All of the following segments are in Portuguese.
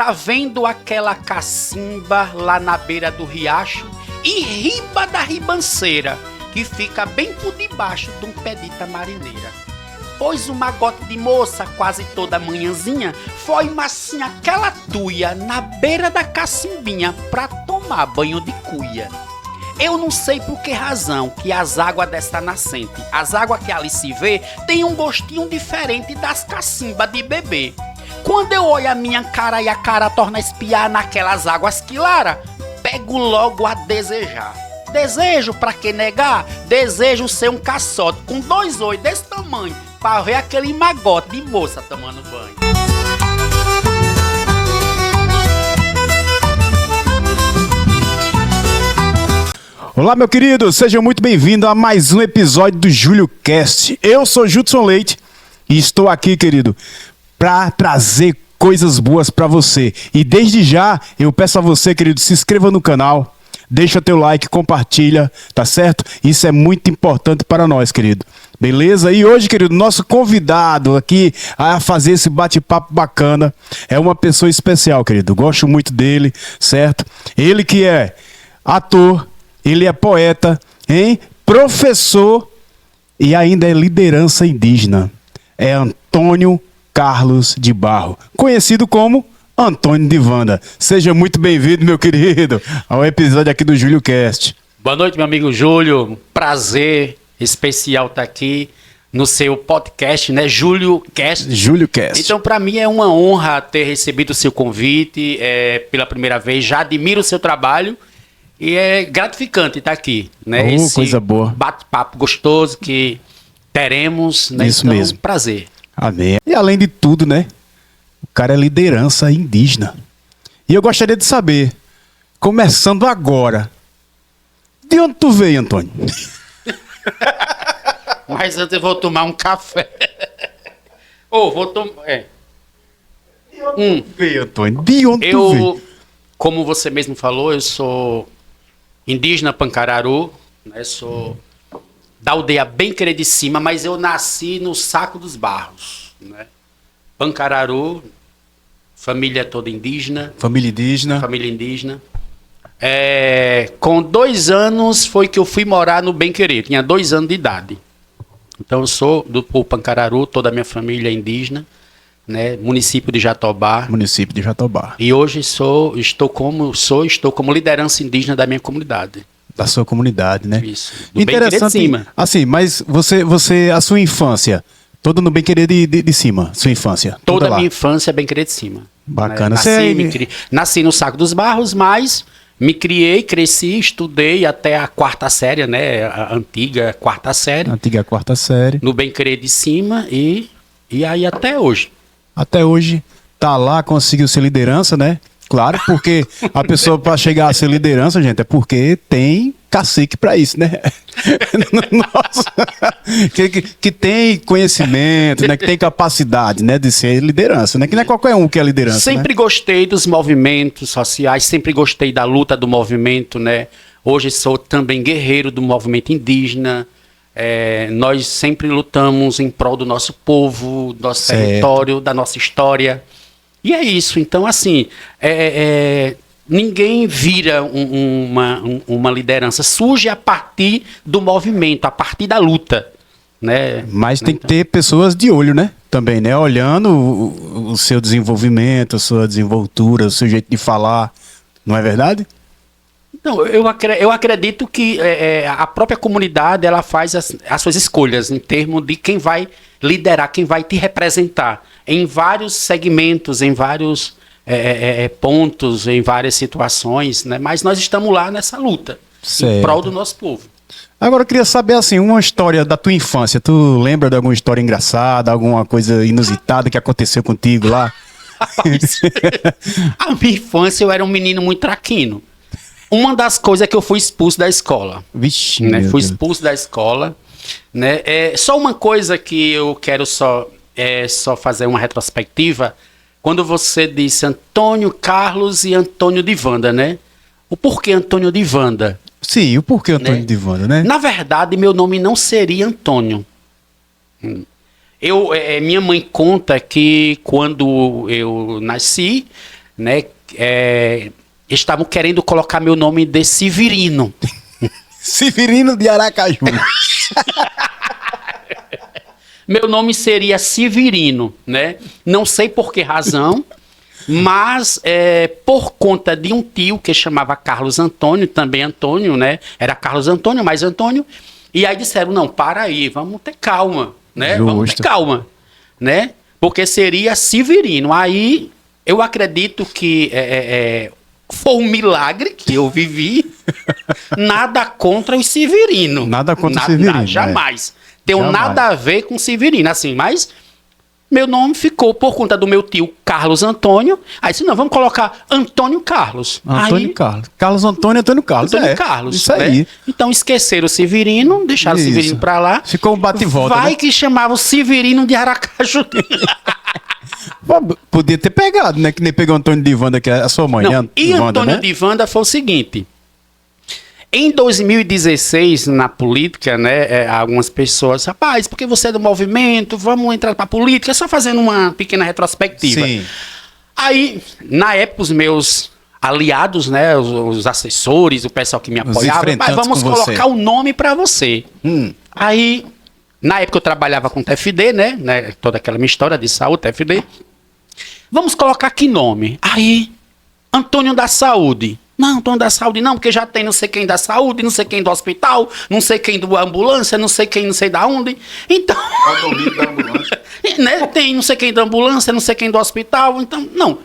Tá vendo aquela cacimba lá na beira do riacho? E riba da ribanceira, que fica bem por debaixo de um pé de tamarineira. Pois uma gota de moça, quase toda manhãzinha, foi assim aquela tuia na beira da cacimbinha pra tomar banho de cuia. Eu não sei por que razão que as águas desta nascente, as águas que ali se vê, tem um gostinho diferente das cacimbas de bebê. Quando eu olho a minha cara e a cara torna a espiar naquelas águas claras, pego logo a desejar. Desejo, pra que negar? Desejo ser um caçote com 2 olhos desse tamanho, pra ver aquele magote de moça tomando banho. Olá, meu querido, seja muito bem-vindo a mais um episódio do Júlio Cast. Eu sou Judson Leite e estou aqui, querido, para trazer coisas boas para você. E desde já, eu peço a você, querido, se inscreva no canal, deixa teu like, compartilha, tá certo? Isso é muito importante para nós, querido. Beleza? E hoje, querido, nosso convidado aqui a fazer esse bate-papo bacana é uma pessoa especial, querido. Gosto muito dele, certo? Ele que é ator, ele é poeta, hein? Professor e ainda é liderança indígena. É Antônio Carlos de Barro, conhecido como Antônio de Vanda. Seja muito bem-vindo, meu querido, ao episódio aqui do Júlio Cast. Boa noite, meu amigo Júlio. Prazer especial estar aqui no seu podcast, né? Júlio Cast. Júlio Cast. Então, para mim é uma honra ter recebido o seu convite pela primeira vez. Já admiro o seu trabalho. E é gratificante estar aqui, né? Esse coisa boa. Bate-papo gostoso que teremos, né? Isso então, mesmo. Prazer. Amém. E além de tudo, né? O cara é liderança indígena. E eu gostaria de saber, começando agora, de onde tu veio, Antônio? Mas antes eu vou tomar um café. Vou tomar... Veio, Antônio? De onde tu veio? Como você mesmo falou, eu sou indígena Pancararu, né? Sou da aldeia Bem Querer de Cima, mas eu nasci no Saco dos Barros, né? Pancararu, família toda indígena. Família indígena. Família indígena. Com 2 anos foi que eu fui morar no Bem Querer, tinha 2 anos de idade. Então eu sou do povo Pancararu, toda a minha família é indígena, né? Município de Jatobá. Município de Jatobá. E hoje estou como liderança indígena da minha comunidade. Da sua comunidade, né? Isso. Do Interessante. Bem Querer de Cima. Assim, mas você, a sua infância, toda no Bem Querer de Cima, sua infância? Toda a lá. minha infância é Bem Querer de Cima. Bacana. Né? Nasci no Saco dos Barros, mas me criei, cresci, estudei até a 4ª série, né? A antiga 4ª série. Antiga 4ª série. No Bem Querer de Cima e aí até hoje. Até hoje tá lá, conseguiu ser liderança, né? Claro, porque a pessoa para chegar a ser liderança, gente, é porque tem cacique para isso, né? Nossa, que tem conhecimento, né? Que tem capacidade, né? De ser liderança, né? Que não é qualquer um que é liderança. Sempre gostei dos movimentos sociais, sempre gostei da luta do movimento, né? Hoje sou também guerreiro do movimento indígena. Nós sempre lutamos em prol do nosso povo, do nosso território, da nossa história. E é isso. Então, assim, ninguém vira uma liderança. Surge a partir do movimento, a partir da luta, né? Mas tem que ter pessoas de olho, né? Também, né? Olhando o seu desenvolvimento, a sua desenvoltura, o seu jeito de falar. Não é verdade? Não, eu acredito que a própria comunidade ela faz as suas escolhas em termos de quem vai liderar, quem vai te representar em vários segmentos, em vários pontos, em várias situações, né? Mas nós estamos lá nessa luta em prol do nosso povo. Agora eu queria saber assim, uma história da tua infância. Tu lembra de alguma história engraçada, alguma coisa inusitada que aconteceu contigo lá? Rapaz, a minha infância eu era um menino muito traquino. Uma das coisas é que eu fui expulso da escola. Vixe, né? Fui expulso da escola. Né? Só uma coisa que eu quero só fazer uma retrospectiva. Quando você disse Antônio Carlos e Antônio de Vanda, né? O porquê Antônio de Vanda? Sim, o porquê Antônio de Vanda, né? Na verdade, meu nome não seria Antônio. Minha mãe conta que quando eu nasci, né? Estavam querendo colocar meu nome de Severino. Severino de Aracaju. Meu nome seria Severino, né? Não sei por que razão, mas por conta de um tio que chamava Carlos Antônio, também Antônio, né? Era Carlos Antônio, mais Antônio. E aí disseram, não, para aí, vamos ter calma, né? Justo. Vamos ter calma, né? Porque seria Severino. Aí eu acredito que foi um milagre que eu vivi. Nada contra os Severino. Nada contra o Severino. Jamais. Tenho Jamais. nada a ver com Severino, assim, mas meu nome ficou por conta do meu tio Carlos Antônio. Aí disse, não, vamos colocar Antônio Carlos. Antônio Aí, Carlos. Carlos Antônio, Antônio Carlos. Antônio Carlos. Isso aí. Né? Então esqueceram o Severino, deixaram Isso. o Severino pra lá. Ficou um bate e volta, Vai né? que chamava o Severino de Aracaju. Podia ter pegado, né? Que nem pegou Antônio de Wanda, que é a sua mãe. Não, né? e Wanda, Antônio né? de Wanda foi o seguinte. Em 2016, na política, né, algumas pessoas, rapaz, porque você é do movimento, vamos entrar pra política, só fazendo uma pequena retrospectiva. Sim. Aí, na época, os meus aliados, né, os assessores, o pessoal que me apoiava, enfrentantes vamos com você. colocar o nome pra você. Aí, na época eu trabalhava com TFD, né, toda aquela minha história de saúde, TFD. Vamos colocar que nome? Aí, Antônio da Saúde. Não, Antônio da Saúde não, porque já tem não sei quem da saúde, não sei quem do hospital, não sei quem do ambulância, não sei quem não sei da onde. Então, da ambulância. né, tem não sei quem da ambulância, não sei quem do hospital. Então, não.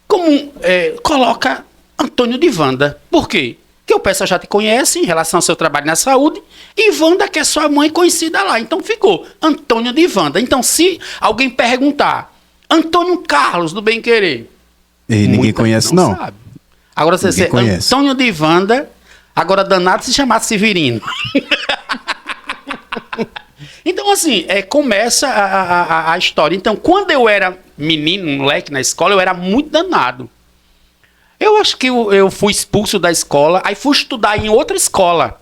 Como coloca Antônio de Wanda. Por quê? Porque o pessoal já te conhece em relação ao seu trabalho na saúde e Wanda, que é sua mãe conhecida lá. Então ficou Antônio de Wanda. Então, se alguém perguntar, Antônio Carlos do Bem Querer, E ninguém muita conhece, gente não. sabe. Agora você Ninguém ser conhece. Antônio de Wanda, agora danado se chamar Severino. Então, assim, começa a história. Então, quando eu era menino, moleque na escola, eu era muito danado. Eu acho que eu fui expulso da escola, aí fui estudar em outra escola.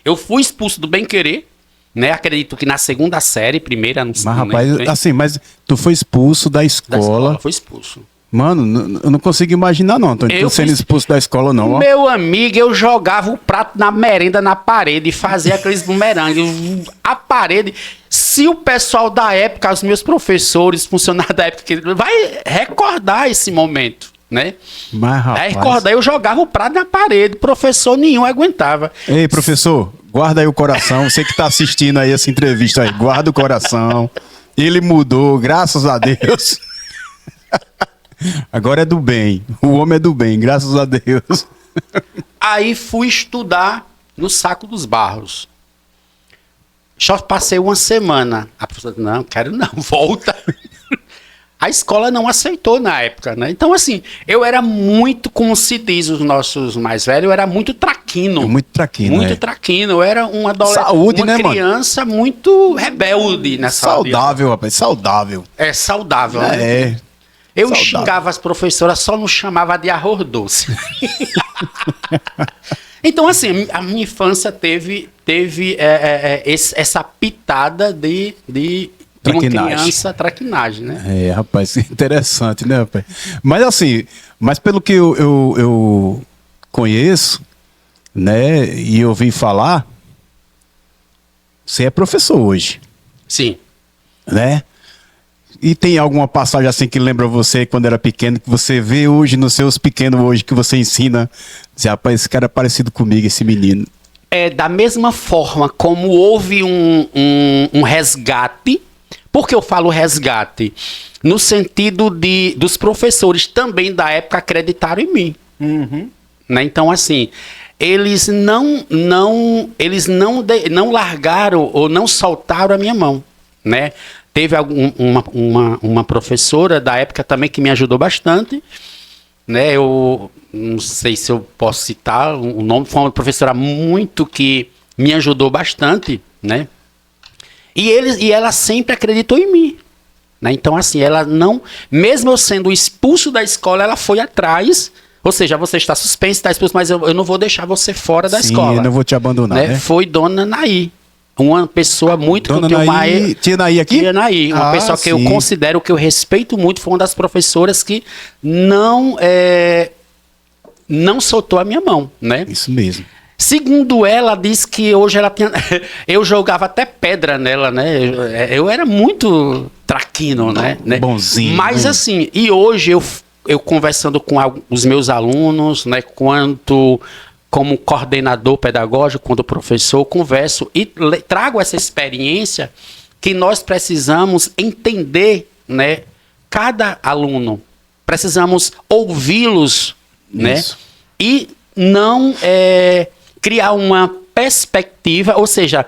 Eu fui expulso do Bem Querer, né? Acredito que na segunda série, primeira, não sei. Mas, não rapaz, lembro, hein? assim, mas tu foi expulso da Da escola. fui expulso. Mano, eu não consigo imaginar, não, Antônio, Eu tu sendo fui- expulso da escola, não. Ó. Meu amigo, eu jogava o prato na merenda na parede e fazia aqueles bumerangues. A parede. Se o pessoal da época, os meus professores, funcionários da época, vai recordar esse momento, né? Mas, Vai rapaz. recordar, eu jogava o prato na parede, professor nenhum aguentava. Ei, professor, guarda aí o coração. Você que tá assistindo aí essa entrevista aí, guarda o coração. Ele mudou, graças a Deus. Agora é do bem. O homem é do bem, graças a Deus. Aí fui estudar no Saco dos Barros. Só passei uma semana. A professora, não, quero não, volta. A escola não aceitou na época, né? Então, assim, eu era muito, como se diz os nossos mais velhos, eu era muito traquino. Muito traquino, Muito é. traquino. Eu era um adolescente, Saúde, uma né, mano? criança muito rebelde nessa Saudável, rapaz, saudável. É saudável, né? É. Eu saudável. xingava as professoras, só não chamava de arroz doce. Então, assim, a minha infância teve essa pitada de uma Traquinagem. criança traquinagem, né? É, rapaz, interessante, né, rapaz? Mas assim, pelo que eu conheço, né, e ouvi falar, você é professor hoje, Sim. né? E tem alguma passagem assim que lembra você quando era pequeno, que você vê hoje nos seus pequenos hoje, que você ensina, diz, rapaz, esse cara é parecido comigo, esse menino. Da mesma forma como houve um resgate, por que eu falo resgate? No sentido dos professores também da época acreditaram em mim. Né? Então, assim, eles não largaram ou não soltaram a minha mão, né? Teve uma professora da época também que me ajudou bastante, né? Eu não sei se eu posso citar o nome, foi uma professora muito que me ajudou bastante, né? E ela sempre acreditou em mim, né? Então, assim, ela não, mesmo eu sendo expulso da escola, ela foi atrás. Ou seja, você está suspenso, está expulso, mas eu não vou deixar você fora da Sim, escola. eu não vou te abandonar, né? Foi Dona Naí, uma pessoa muito Dona que eu tenho Naí, tia Naí aqui? Tia Naí, uma pessoa que eu sim. considero, que eu respeito muito, foi uma das professoras que não soltou a minha mão, né? Isso mesmo. Segundo ela, diz que hoje ela tinha... eu jogava até pedra nela, né? Eu era muito traquino, né? Bonzinho. Mas assim, e hoje eu conversando com os meus alunos, né? Como coordenador pedagógico, quando professor, converso e trago essa experiência que nós precisamos entender, né? Cada aluno. Precisamos ouvi-los, né? E não criar uma perspectiva, ou seja,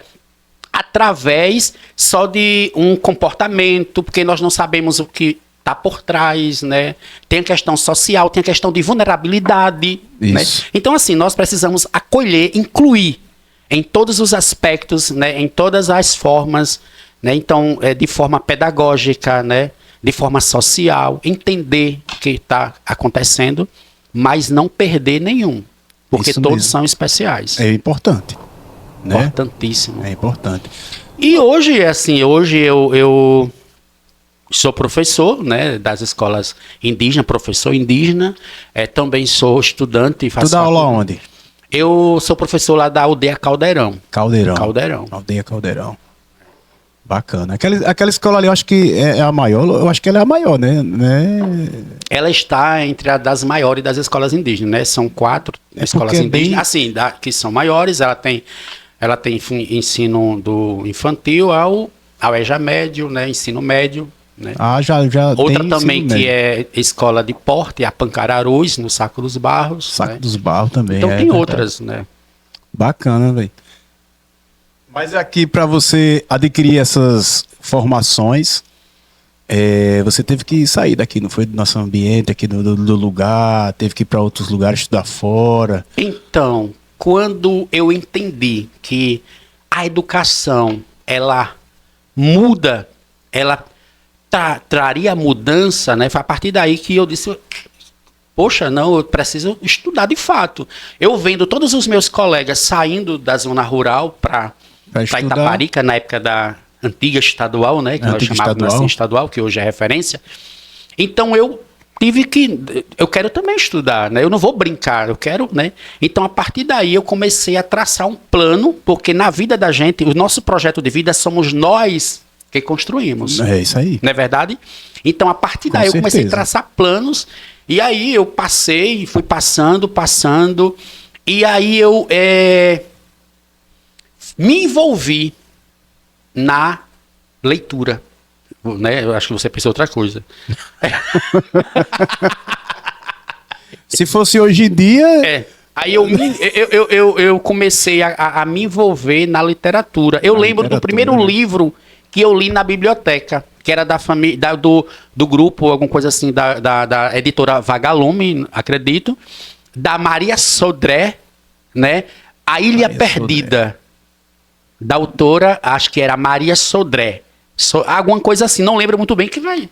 através só de um comportamento, porque nós não sabemos o que está por trás, né? Tem a questão social, tem a questão de vulnerabilidade, né? Então, assim, nós precisamos acolher, incluir em todos os aspectos, né? Em todas as formas, né? Então, de forma pedagógica, né? De forma social, entender o que está acontecendo, mas não perder nenhum, porque todos são especiais. É importante, né? Importantíssimo. É importante. E hoje, assim, eu sou professor, né, das escolas indígenas, professor indígena, também sou estudante. Tu dá aula onde? Eu sou professor lá da aldeia Caldeirão. Caldeirão. Aldeia Caldeirão. Bacana. Aquela escola ali, eu acho que é a maior, eu acho que ela é a maior, né? Ela está entre as das maiores das escolas indígenas, né? São 4 escolas indígenas, assim, que são maiores. Ela tem ensino do infantil ao EJA médio, né? Ensino médio, né? Já outra tem também que é escola de porte, a Pancararus, no Saco dos Barros. Saco dos Barros também. Então tem outras, né? Bacana, velho. Mas aqui, para você adquirir essas formações, você teve que sair daqui, não foi do nosso ambiente, aqui do lugar, teve que ir para outros lugares estudar fora. Então, quando eu entendi que a educação, ela muda, ela traria mudança, né? Foi a partir daí que eu disse, poxa, não, eu preciso estudar de fato. Eu vendo todos os meus colegas saindo da zona rural para Itaparica, na época da antiga estadual, né? Que nós chamávamos assim estadual, que hoje é referência. Então eu quero também estudar, né? Eu não vou brincar, eu quero, né? Então a partir daí eu comecei a traçar um plano, porque na vida da gente, o nosso projeto de vida somos nós que construímos. É isso aí. Não é verdade? Então a partir daí eu comecei a traçar planos, e aí eu fui passando, e aí eu me envolvi na leitura, né? Eu acho que você pensou outra coisa. Se fosse hoje em dia... Aí eu comecei a me envolver na literatura. Eu lembro do primeiro livro que eu li na biblioteca, que era da família, do grupo, alguma coisa assim, da editora Vagalume, acredito, da Maria Sodré, né? A Ilha Perdida. Da autora, acho que era Maria Sodré. Alguma coisa assim, não lembro muito bem, que faz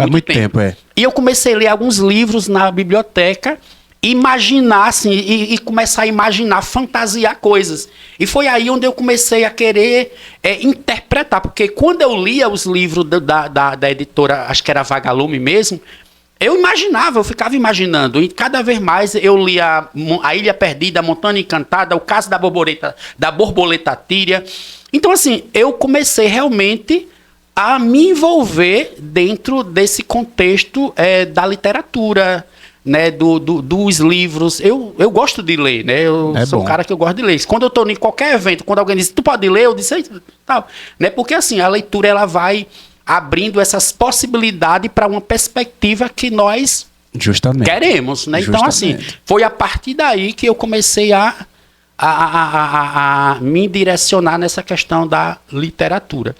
muito tempo. E eu comecei a ler alguns livros na biblioteca, imaginar, assim, e começar a imaginar, fantasiar coisas. E foi aí onde eu comecei a querer interpretar, porque quando eu lia os livros da editora, acho que era Vagalume mesmo, eu ficava imaginando, e cada vez mais eu lia A Ilha Perdida, A Montanha Encantada, O Caso da Borboleta Tíria. Então, assim, eu comecei realmente a me envolver dentro desse contexto da literatura, né, dos livros. Eu gosto de ler, né? Eu sou um cara que eu gosto de ler. Quando eu estou em qualquer evento, quando alguém diz, tu pode ler? Eu disse, tal. Né? Porque, assim, a leitura, ela vai abrindo essas possibilidades para uma perspectiva que nós queremos, né? Então, assim, foi a partir daí que eu comecei a me direcionar nessa questão da literatura.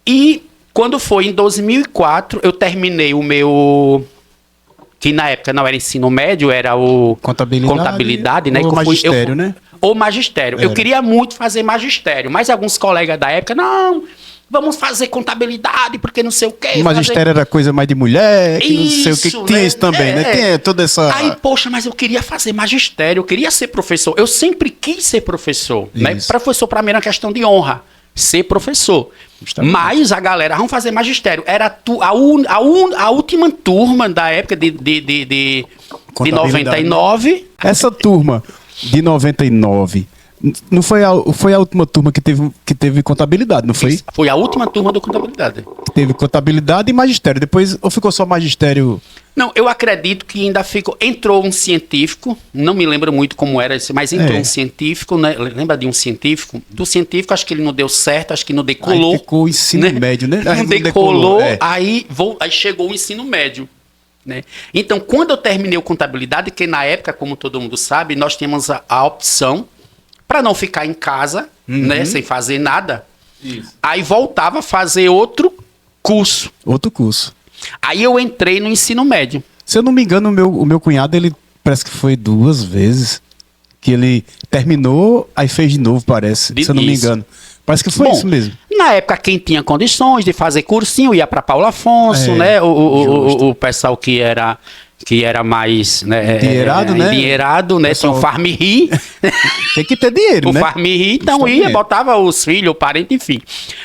E quando foi em 2004, eu terminei o meu... que na época não era ensino médio, era o contabilidade, né? Ou magistério, né? Ou magistério. Eu queria muito fazer magistério, mas alguns colegas da época, não... vamos fazer contabilidade, porque não sei o quê. O magistério era coisa mais de mulher, que não sei o que. Tinha isso também, né? Tinha toda essa... Aí, poxa, mas eu queria fazer magistério, eu queria ser professor. Eu sempre quis ser professor, né? Professor, para mim, era uma questão de honra. ser professor. Justamente. Mas a galera, vamos fazer magistério. Era a última turma da época de 99. Essa turma de 99, não foi a última turma que teve contabilidade, não foi? Foi a última turma do contabilidade. Que teve contabilidade e magistério. Depois, ou ficou só magistério? Não, eu acredito que ainda entrou um científico, não me lembro muito como era esse, mas entrou um científico, né? Lembra de um científico? Do científico, acho que ele não deu certo, acho que não decolou. Aí ficou o ensino médio, né? Não decolou, aí chegou o ensino médio. Né? Então, quando eu terminei o contabilidade, que na época, como todo mundo sabe, nós tínhamos a opção para não ficar em casa, né, sem fazer nada. Isso. Aí voltava a fazer outro curso. Outro curso. Aí eu entrei no ensino médio. Se eu não me engano, o meu cunhado, ele parece que foi 2 vezes que ele terminou, aí fez de novo, parece. Se eu não me engano. Parece que foi isso mesmo. Na época, quem tinha condições de fazer cursinho ia para Paulo Afonso, né? O pessoal que era mais, né, endinheirado, né? Tinha o Farm-Ri. Tem que ter dinheiro, né? O Farm-Ri, então ia, botava os filhos, o parente, enfim.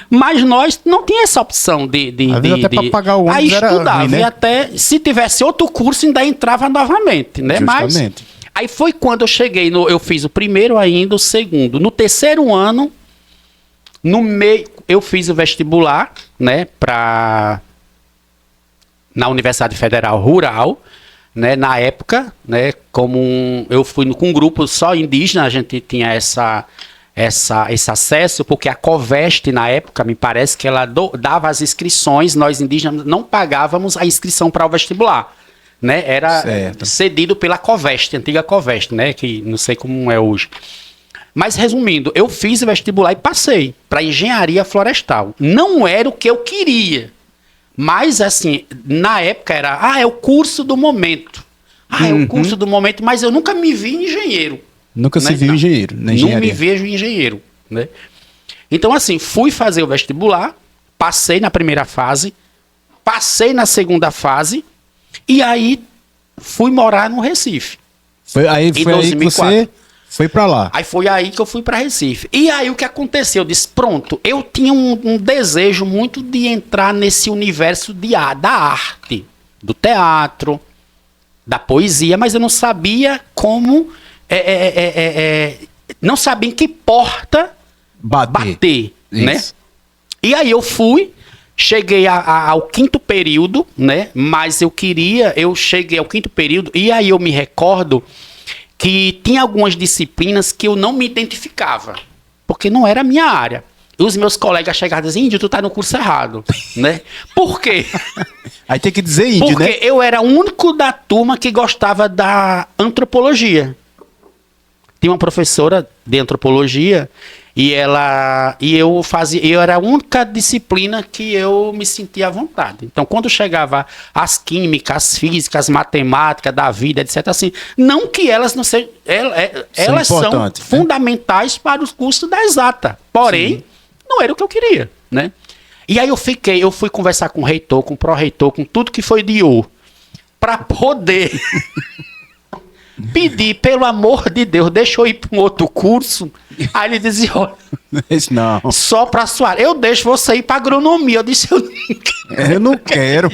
Mas nós não tinha essa opção de até para pagar o ônibus aí era estudava, ruim, né? E até, se tivesse outro curso, ainda entrava novamente, né? Justamente. Mas aí foi quando eu cheguei, eu fiz o primeiro ainda, o segundo. No terceiro ano, no meio, eu fiz o vestibular, né, na Universidade Federal Rural, né, na época, né, eu fui com um grupo só indígena, a gente tinha esse acesso, porque a Coveste, na época, me parece que ela dava as inscrições, nós indígenas não pagávamos a inscrição para o vestibular, né, era cedido pela Coveste, antiga Coveste, né, que não sei como é hoje. Mas, resumindo, eu fiz o vestibular e passei para engenharia florestal. Não era o que eu queria. Mas, assim, na época era, é o curso do momento. É o curso do momento, mas eu nunca me vi engenheiro. Nunca se viu engenheiro, na engenharia. Não me vejo engenheiro, né? Então, assim, fui fazer o vestibular, passei na primeira fase, passei na segunda fase, e aí fui morar no Recife. Foi aí que você... Foi pra lá. Aí foi aí que eu fui pra Recife. E aí o que aconteceu? Eu disse, pronto, eu tinha um desejo muito de entrar nesse universo da arte, do teatro, da poesia, mas eu não sabia como, não sabia em que porta bater, né? E aí eu cheguei ao 5º período, né? Mas eu cheguei ao 5º período e aí eu me recordo que tinha algumas disciplinas que eu não me identificava, porque não era a minha área. E os meus colegas chegaram e diziam, Índio, tu tá no curso errado, né? Por quê? Aí tem que dizer índio, né? Porque eu era o único da turma que gostava da Tinha uma professora de antropologia e eu era a única disciplina que eu me sentia à vontade. Então, quando chegava as químicas, as físicas, as matemáticas da vida, etc., assim, não que elas não sejam, elas são fundamentais para os cursos da exata. Porém, não era o que eu queria, né? E aí eu fui conversar com o reitor, com o pró-reitor, com tudo que foi de O, para poder pedir, pelo amor de Deus, deixa eu ir para um outro curso. Aí ele dizia, olha, não. Só para sua área, eu deixo você ir para agronomia. Eu disse, eu não quero.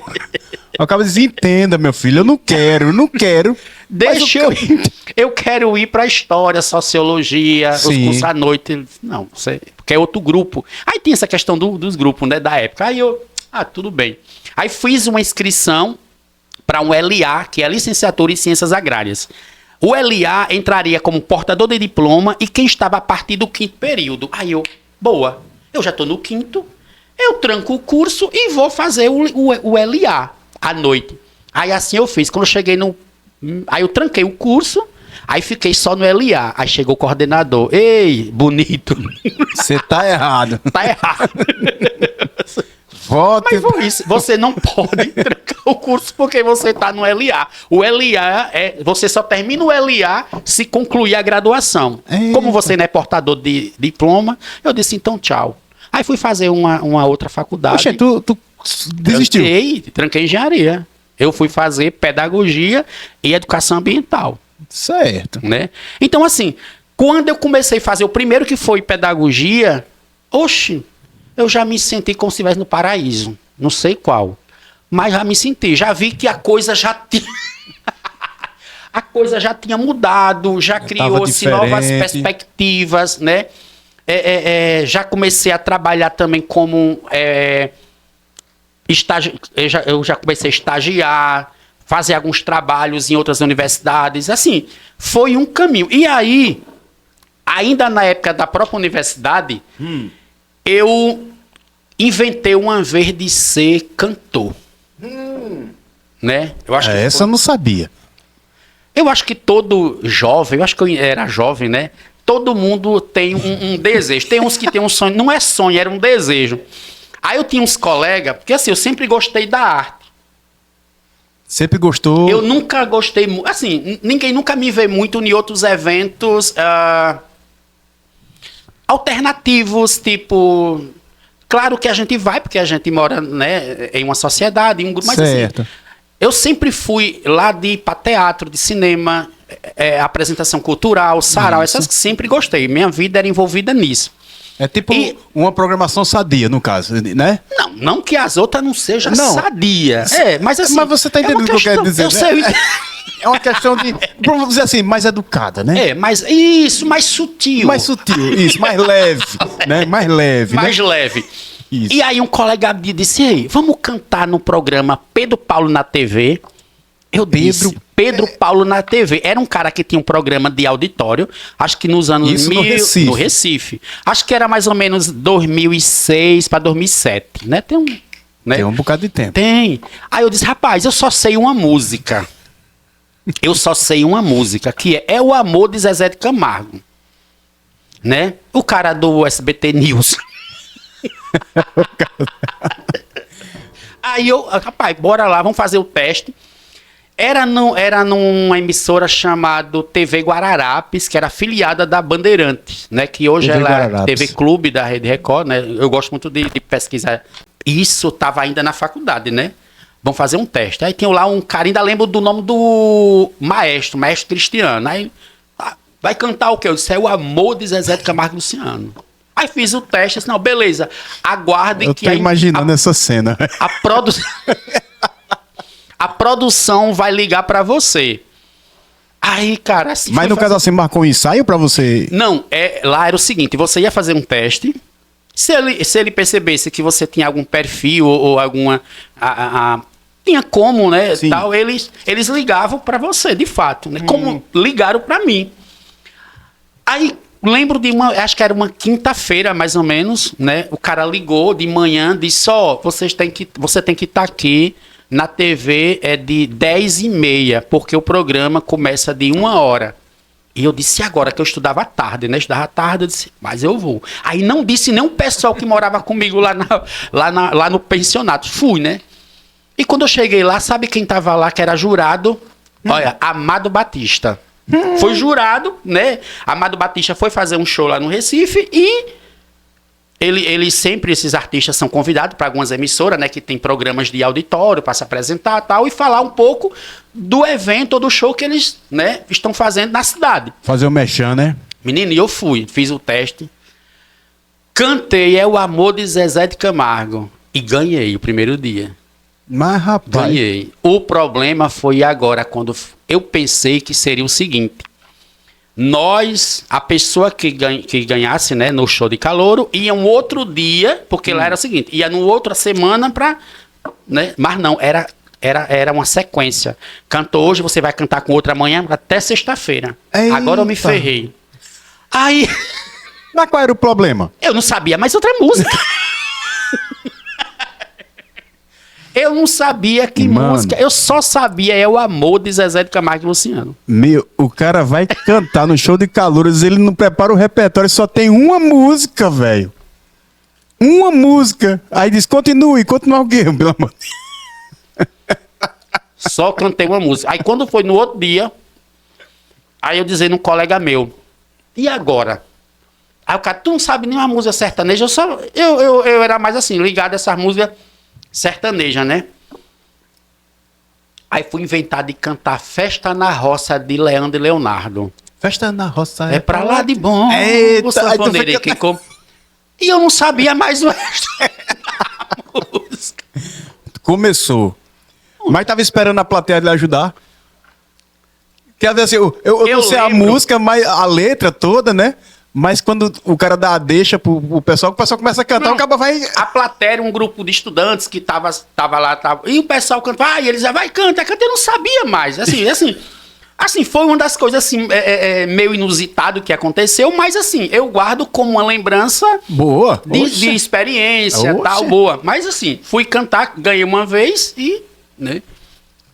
Eu acabo de dizer, entenda, meu filho, eu não quero. Deixa eu ir. Eu quero ir para história, sociologia, os cursos à noite. Não, porque é outro grupo. Aí tinha essa questão dos grupos, né, da época. Aí tudo bem. Aí fiz uma inscrição para um LA, que é a Licenciatura em Ciências Agrárias. O LA entraria como portador de diploma e quem estava a partir do 5º período. Aí boa, eu já estou no 5º, eu tranco o curso e vou fazer o LA à noite. Aí assim eu fiz. Quando eu cheguei aí eu tranquei o curso, aí fiquei só no LA. Aí chegou o coordenador. Ei, bonito. Você tá errado. Tá errado. Volte. Mas foi isso. Você não pode trancar o curso porque você está no LA. O LA você só termina o LA se concluir a graduação. Eita. Como você não é portador de diploma, eu disse então tchau. Aí fui fazer uma outra faculdade. Poxa, tu desistiu? Tranquei engenharia. Eu fui fazer pedagogia e educação ambiental. Certo. Né? Então assim, quando eu comecei a fazer o primeiro que foi pedagogia, oxe, eu já me senti como se estivesse no paraíso. Não sei qual. Mas já me senti. Já vi que a coisa já tinha... a coisa já tinha mudado, já criou-se novas perspectivas, né? Já comecei a trabalhar também como eu já comecei a estagiar, fazer alguns trabalhos em outras universidades. Assim, foi um caminho. E aí, ainda na época da própria universidade, eu inventei uma vez de ser cantor. Né? Eu acho que essa eu não sabia. Eu acho que todo jovem, eu acho que eu era jovem, né? Todo mundo tem um desejo. Tem uns que tem um sonho, não é sonho, era um desejo. Aí eu tinha uns colegas, porque assim, eu sempre gostei da arte. Sempre gostou? Eu nunca gostei, assim, ninguém nunca me vê muito em outros eventos alternativos, tipo... Claro que a gente vai, porque a gente mora, né, em uma sociedade, em um grupo, mas certo. Assim, eu sempre fui lá de ir para teatro, de cinema, apresentação cultural, sarau, essas que sempre gostei. Minha vida era envolvida nisso. É tipo uma programação sadia, no caso, né? Não que as outras não sejam sadia. Mas assim... Mas você tá entendendo o que eu quero dizer, eu sei. É uma questão de, vamos dizer assim, mais educada, né? Mas isso, mais sutil. Mais sutil, isso, mais leve, né? Mais leve, mais né? leve. Isso. E aí um colega me disse, ei, vamos cantar no programa Pedro Paulo na TV. Eu disse, Pedro Paulo na TV. Era um cara que tinha um programa de auditório, acho que nos anos isso no Recife. Acho que era mais ou menos 2006 para 2007, né? Tem um bocado de tempo. Tem. Aí eu disse, rapaz, eu só sei uma música. Eu só sei uma música, que é O Amor de Zezé de Camargo. Né? O cara do SBT News. Aí eu, rapaz, bora lá, vamos fazer o teste. Era numa emissora chamada TV Guararapes, que era afiliada da Bandeirantes, né? Que hoje TV ela é Guararapes. TV Clube da Rede Record, né? Eu gosto muito de pesquisar. Isso estava ainda na faculdade, né? Vamos fazer um teste. Aí tinha lá um cara, ainda lembro do nome do maestro Cristiano. Aí, vai cantar o quê? Eu disse, é O Amor de Zezé de Camargo e Luciano. Aí fiz o teste, assim, não, beleza, aguardem eu que... Eu tô imaginando essa cena. A produção vai ligar pra você. Aí, cara... Assim, mas no caso assim, marcou um ensaio pra você... Não, lá era o seguinte, você ia fazer um teste, se ele percebesse que você tinha algum perfil ou alguma... tinha como, né, Sim. tal, eles ligavam pra você, de fato, né, como ligaram pra mim. Aí... Lembro de acho que era uma quinta-feira, mais ou menos, né? O cara ligou de manhã, disse, você tem que estar aqui na TV de 10h30, porque o programa começa de 1h. E eu disse, agora que eu estudava à tarde, né? Estudava à tarde, eu disse, mas eu vou. Aí não disse nem o pessoal que morava comigo lá no pensionato. Fui, né? E quando eu cheguei lá, sabe quem estava lá, que era jurado? Olha, Amado Batista. Foi jurado, né? Amado Batista foi fazer um show lá no Recife e ele sempre, esses artistas são convidados para algumas emissoras, né? Que tem programas de auditório para se apresentar e tal, e falar um pouco do evento ou do show que eles, né, estão fazendo na cidade. Fazer o merchan, né? Menino, e eu fui, fiz o teste, cantei É o Amor de Zezé de Camargo e ganhei o primeiro dia. Mas, rapaz... Ganhei. O problema foi agora, quando eu pensei que seria o seguinte. A pessoa que ganhasse, né, no show de calouro, ia um outro dia, porque lá era o seguinte, ia no outra semana pra... Né, mas não, era uma sequência. Cantou hoje, você vai cantar com outra amanhã, até sexta-feira. Agora eu me ferrei. Aí... Mas qual era o problema? Eu não sabia mais outra música. Eu não sabia que música, eu só sabia É o Amor de Zezé de Camargo e Luciano. O cara vai cantar no show de calouros, ele não prepara o repertório, só tem uma música, velho. Uma música. Aí diz, continua o quê, pelo amor de Deus? Só cantei uma música. Aí quando foi no outro dia, aí eu dizendo um colega meu, e agora? Aí o cara, tu não sabe nenhuma música sertaneja, eu era mais assim, ligado a essas músicas sertaneja, né? Aí fui inventar de cantar Festa na Roça de Leandro e Leonardo. Festa na Roça é pra lá de bom. Eita, E eu não sabia mais o resto da música. Começou. Mas tava esperando a plateia lhe ajudar. Quer dizer assim, eu não sei lembro. a música, mas a letra toda, né? Mas quando o cara dá a deixa pro pessoal, o pessoal começa a cantar, Não. o cara vai... A plateia era um grupo de estudantes que tava lá, e o pessoal cantava, e eles vai, canta, eu não sabia mais. Assim, foi uma das coisas assim, meio inusitado que aconteceu, mas assim, eu guardo como uma lembrança Boa. de experiência, Oxe. tal, boa. Mas assim, fui cantar, ganhei uma vez e, né,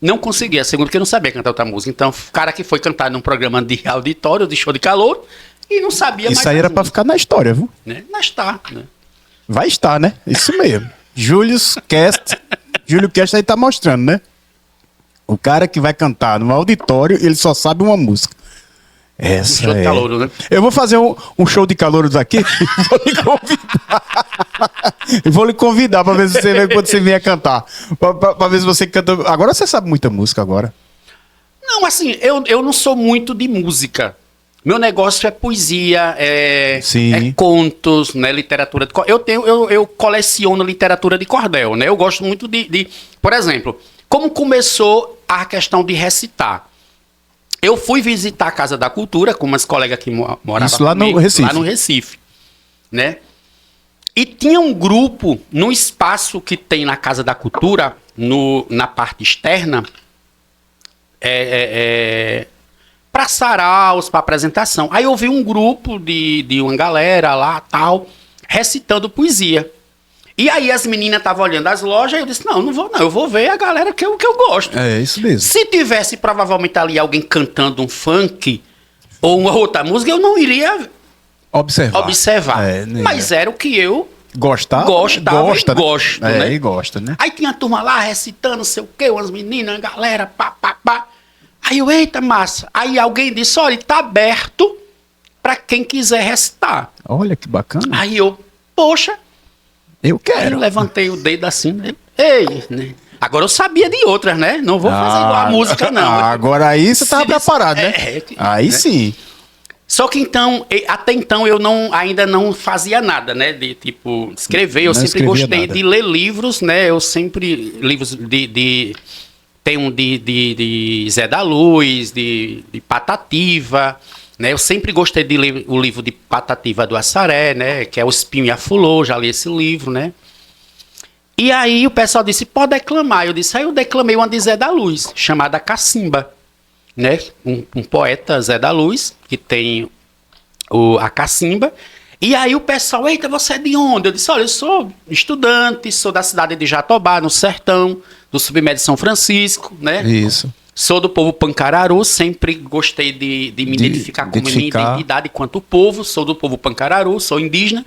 não consegui a segunda, porque eu não sabia cantar outra música. Então, o cara que foi cantar num programa de auditório, de show de calor, e não sabia mais. Isso aí era pra ficar na história, viu? né? Mas está, né? Vai estar, né? Isso mesmo. Júlio Cast aí tá mostrando, né? O cara que vai cantar no auditório, ele só sabe uma música. Essa show de calouro, né? Eu vou fazer um show de calouros aqui e vou lhe convidar. Eu vou lhe convidar pra ver se você vem quando você vier cantar. Pra ver se você canta. Agora você sabe muita música agora. Não, assim, eu não sou muito de música. Meu negócio é poesia, Sim. é contos, né, literatura de cordel. Eu coleciono literatura de cordel, né? Eu gosto muito por exemplo, como começou a questão de recitar. Eu fui visitar a Casa da Cultura com umas colegas que moravam Isso lá no comigo, Recife. lá no Recife, né? E tinha um grupo no espaço que tem na Casa da Cultura, na parte externa, para saraus, para apresentação. Aí eu vi um grupo de uma galera lá, tal, recitando poesia. E aí as meninas estavam olhando as lojas, e eu disse, não vou não, eu vou ver a galera que eu gosto. É isso mesmo. Se tivesse provavelmente ali alguém cantando um funk ou uma outra música, eu não iria observar. Mas era o que eu Gostava? gostava Gosta, e gosto, né? E gosta, né? Aí tinha a turma lá recitando, não sei o quê, umas meninas, a galera, pá, pá, pá. Aí eu, eita, massa. Aí alguém disse, olha, tá aberto pra quem quiser recitar. Olha que bacana. Aí eu, poxa. Eu Aí quero. eu levantei o dedo assim, né? Ei, né? Agora eu sabia de outras, né? Não vou fazer igual a música, não. Agora aí você tava preparado, né? Aí né? sim. Só que então, até então eu ainda não fazia nada, né? De tipo, escrever. Eu Não sempre escrevia gostei nada. de ler livros, né? Eu sempre. Livros tem um de Zé da Luz, de Patativa, né? Eu sempre gostei de ler o livro de Patativa do Assaré, né? Que é O Espinho e a Fulô, já li esse livro, né? E aí o pessoal disse, pode declamar. Eu disse, aí eu declamei uma de Zé da Luz, chamada Cacimba, né? Um poeta, Zé da Luz, que tem a Cacimba. E aí o pessoal, eita, você é de onde? Eu disse, olha, eu sou estudante, sou da cidade de Jatobá, no sertão, do submédio São Francisco, né? Isso. Sou do povo Pancararu, sempre gostei de me identificar com minha identidade quanto povo, sou do povo Pancararu, sou indígena.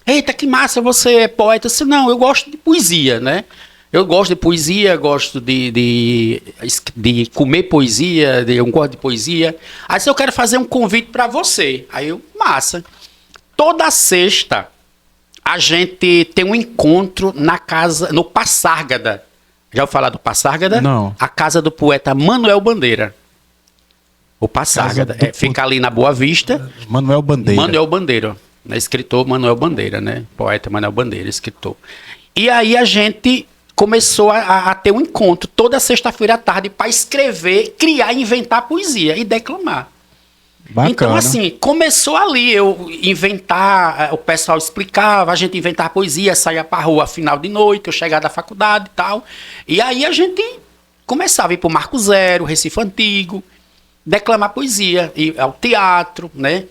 Eita, que massa, você é poeta? Eu disse, não, eu gosto de poesia, né? Eu gosto de poesia, gosto de comer poesia, eu gosto de poesia. Aí eu quero fazer um convite para você. Aí eu, massa. Toda sexta a gente tem um encontro na casa, no Passárgada. Já ouviu falar do Passárgada? Não. A casa do poeta Manuel Bandeira. O Passárgada. Fica ali na Boa Vista. Manuel Bandeira. Manuel Bandeira. Né? Escritor Manuel Bandeira, né? Poeta Manuel Bandeira, escritor. E aí a gente começou a ter um encontro toda sexta-feira à tarde para escrever, criar, inventar poesia e declamar. Bacana. Então, assim, começou ali, eu inventar, o pessoal explicava, a gente inventava poesia, saía pra rua final de noite, eu chegava da faculdade e tal. E aí a gente começava a ir pro Marco Zero, Recife Antigo, declamar poesia, ir ao teatro, né?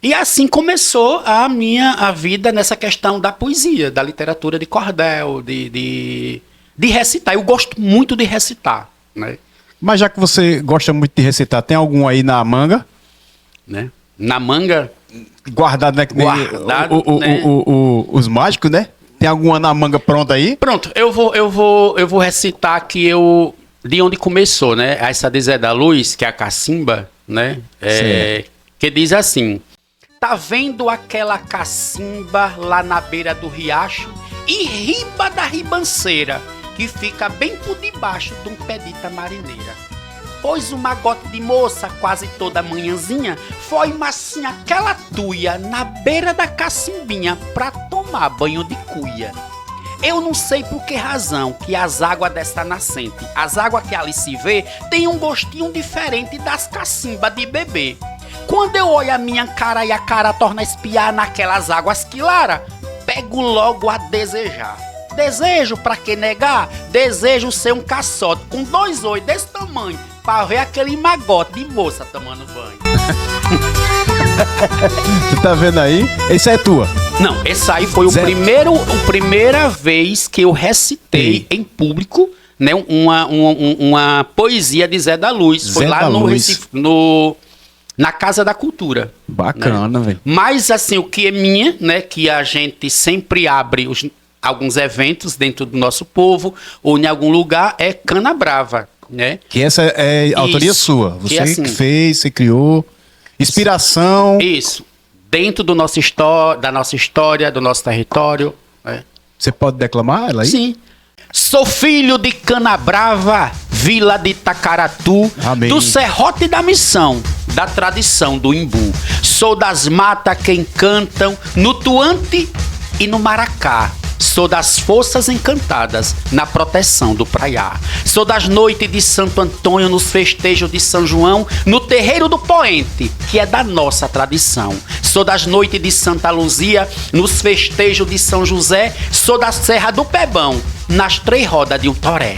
E assim começou a vida nessa questão da poesia, da literatura de cordel, de recitar. Eu gosto muito de recitar, né? Mas já que você gosta muito de recitar, tem algum aí na manga? Né? Na manga, Guardado, né? Guardado, né? Os mágicos, né? Tem alguma na manga pronta aí? pronto, eu vou recitar aqui de onde começou, né? Essa de Zé da Luz, que é a Cacimba, né? Que diz assim: tá vendo aquela cacimba lá na beira do riacho e riba da ribanceira, que fica bem por debaixo de um pé de tamarineira. Pois uma gota de moça, quase toda manhãzinha, foi massinha aquela tuia na beira da cacimbinha pra tomar tomar banho de cuia. Eu não sei por que razão que as águas desta nascente, as águas que ali se vê, tem um gostinho diferente das cacimbas de bebê. Quando eu olho a minha cara e a cara torna a espiar naquelas águas claras, pego logo a desejar. Desejo, pra que negar? Desejo ser um caçote com 2 olhos desse tamanho, pra ver aquele magote de moça tomando banho. Tu tá vendo aí? Esse é tua. Não, esse aí foi a primeira vez que eu recitei em público, né, uma poesia de Zé da Luz. Foi Zé lá da no Luz. Recife, na Casa da Cultura. Bacana, né? velho. Mas assim, o que é minha, né, que a gente sempre abre alguns eventos dentro do nosso povo ou em algum lugar, é Cana Brava, né? Que essa é autoria Isso. sua. Que Você é assim. que fez, você criou. Inspiração. Isso. Dentro da nossa história, do nosso território. Né? Você pode declamar ela aí? Sim. Sou filho de Canabrava, vila de Itacaratu, Amém. do serrote da missão, da tradição do imbu. Sou das matas que encantam no Tuante e no Maracá. Sou das forças encantadas na proteção do praiá. Sou das noites de Santo Antônio nos festejos de São João, no terreiro do Poente, que é da nossa tradição. Sou das noites de Santa Luzia, nos festejos de São José. Sou da Serra do Pebão, nas 3 rodas de um toré.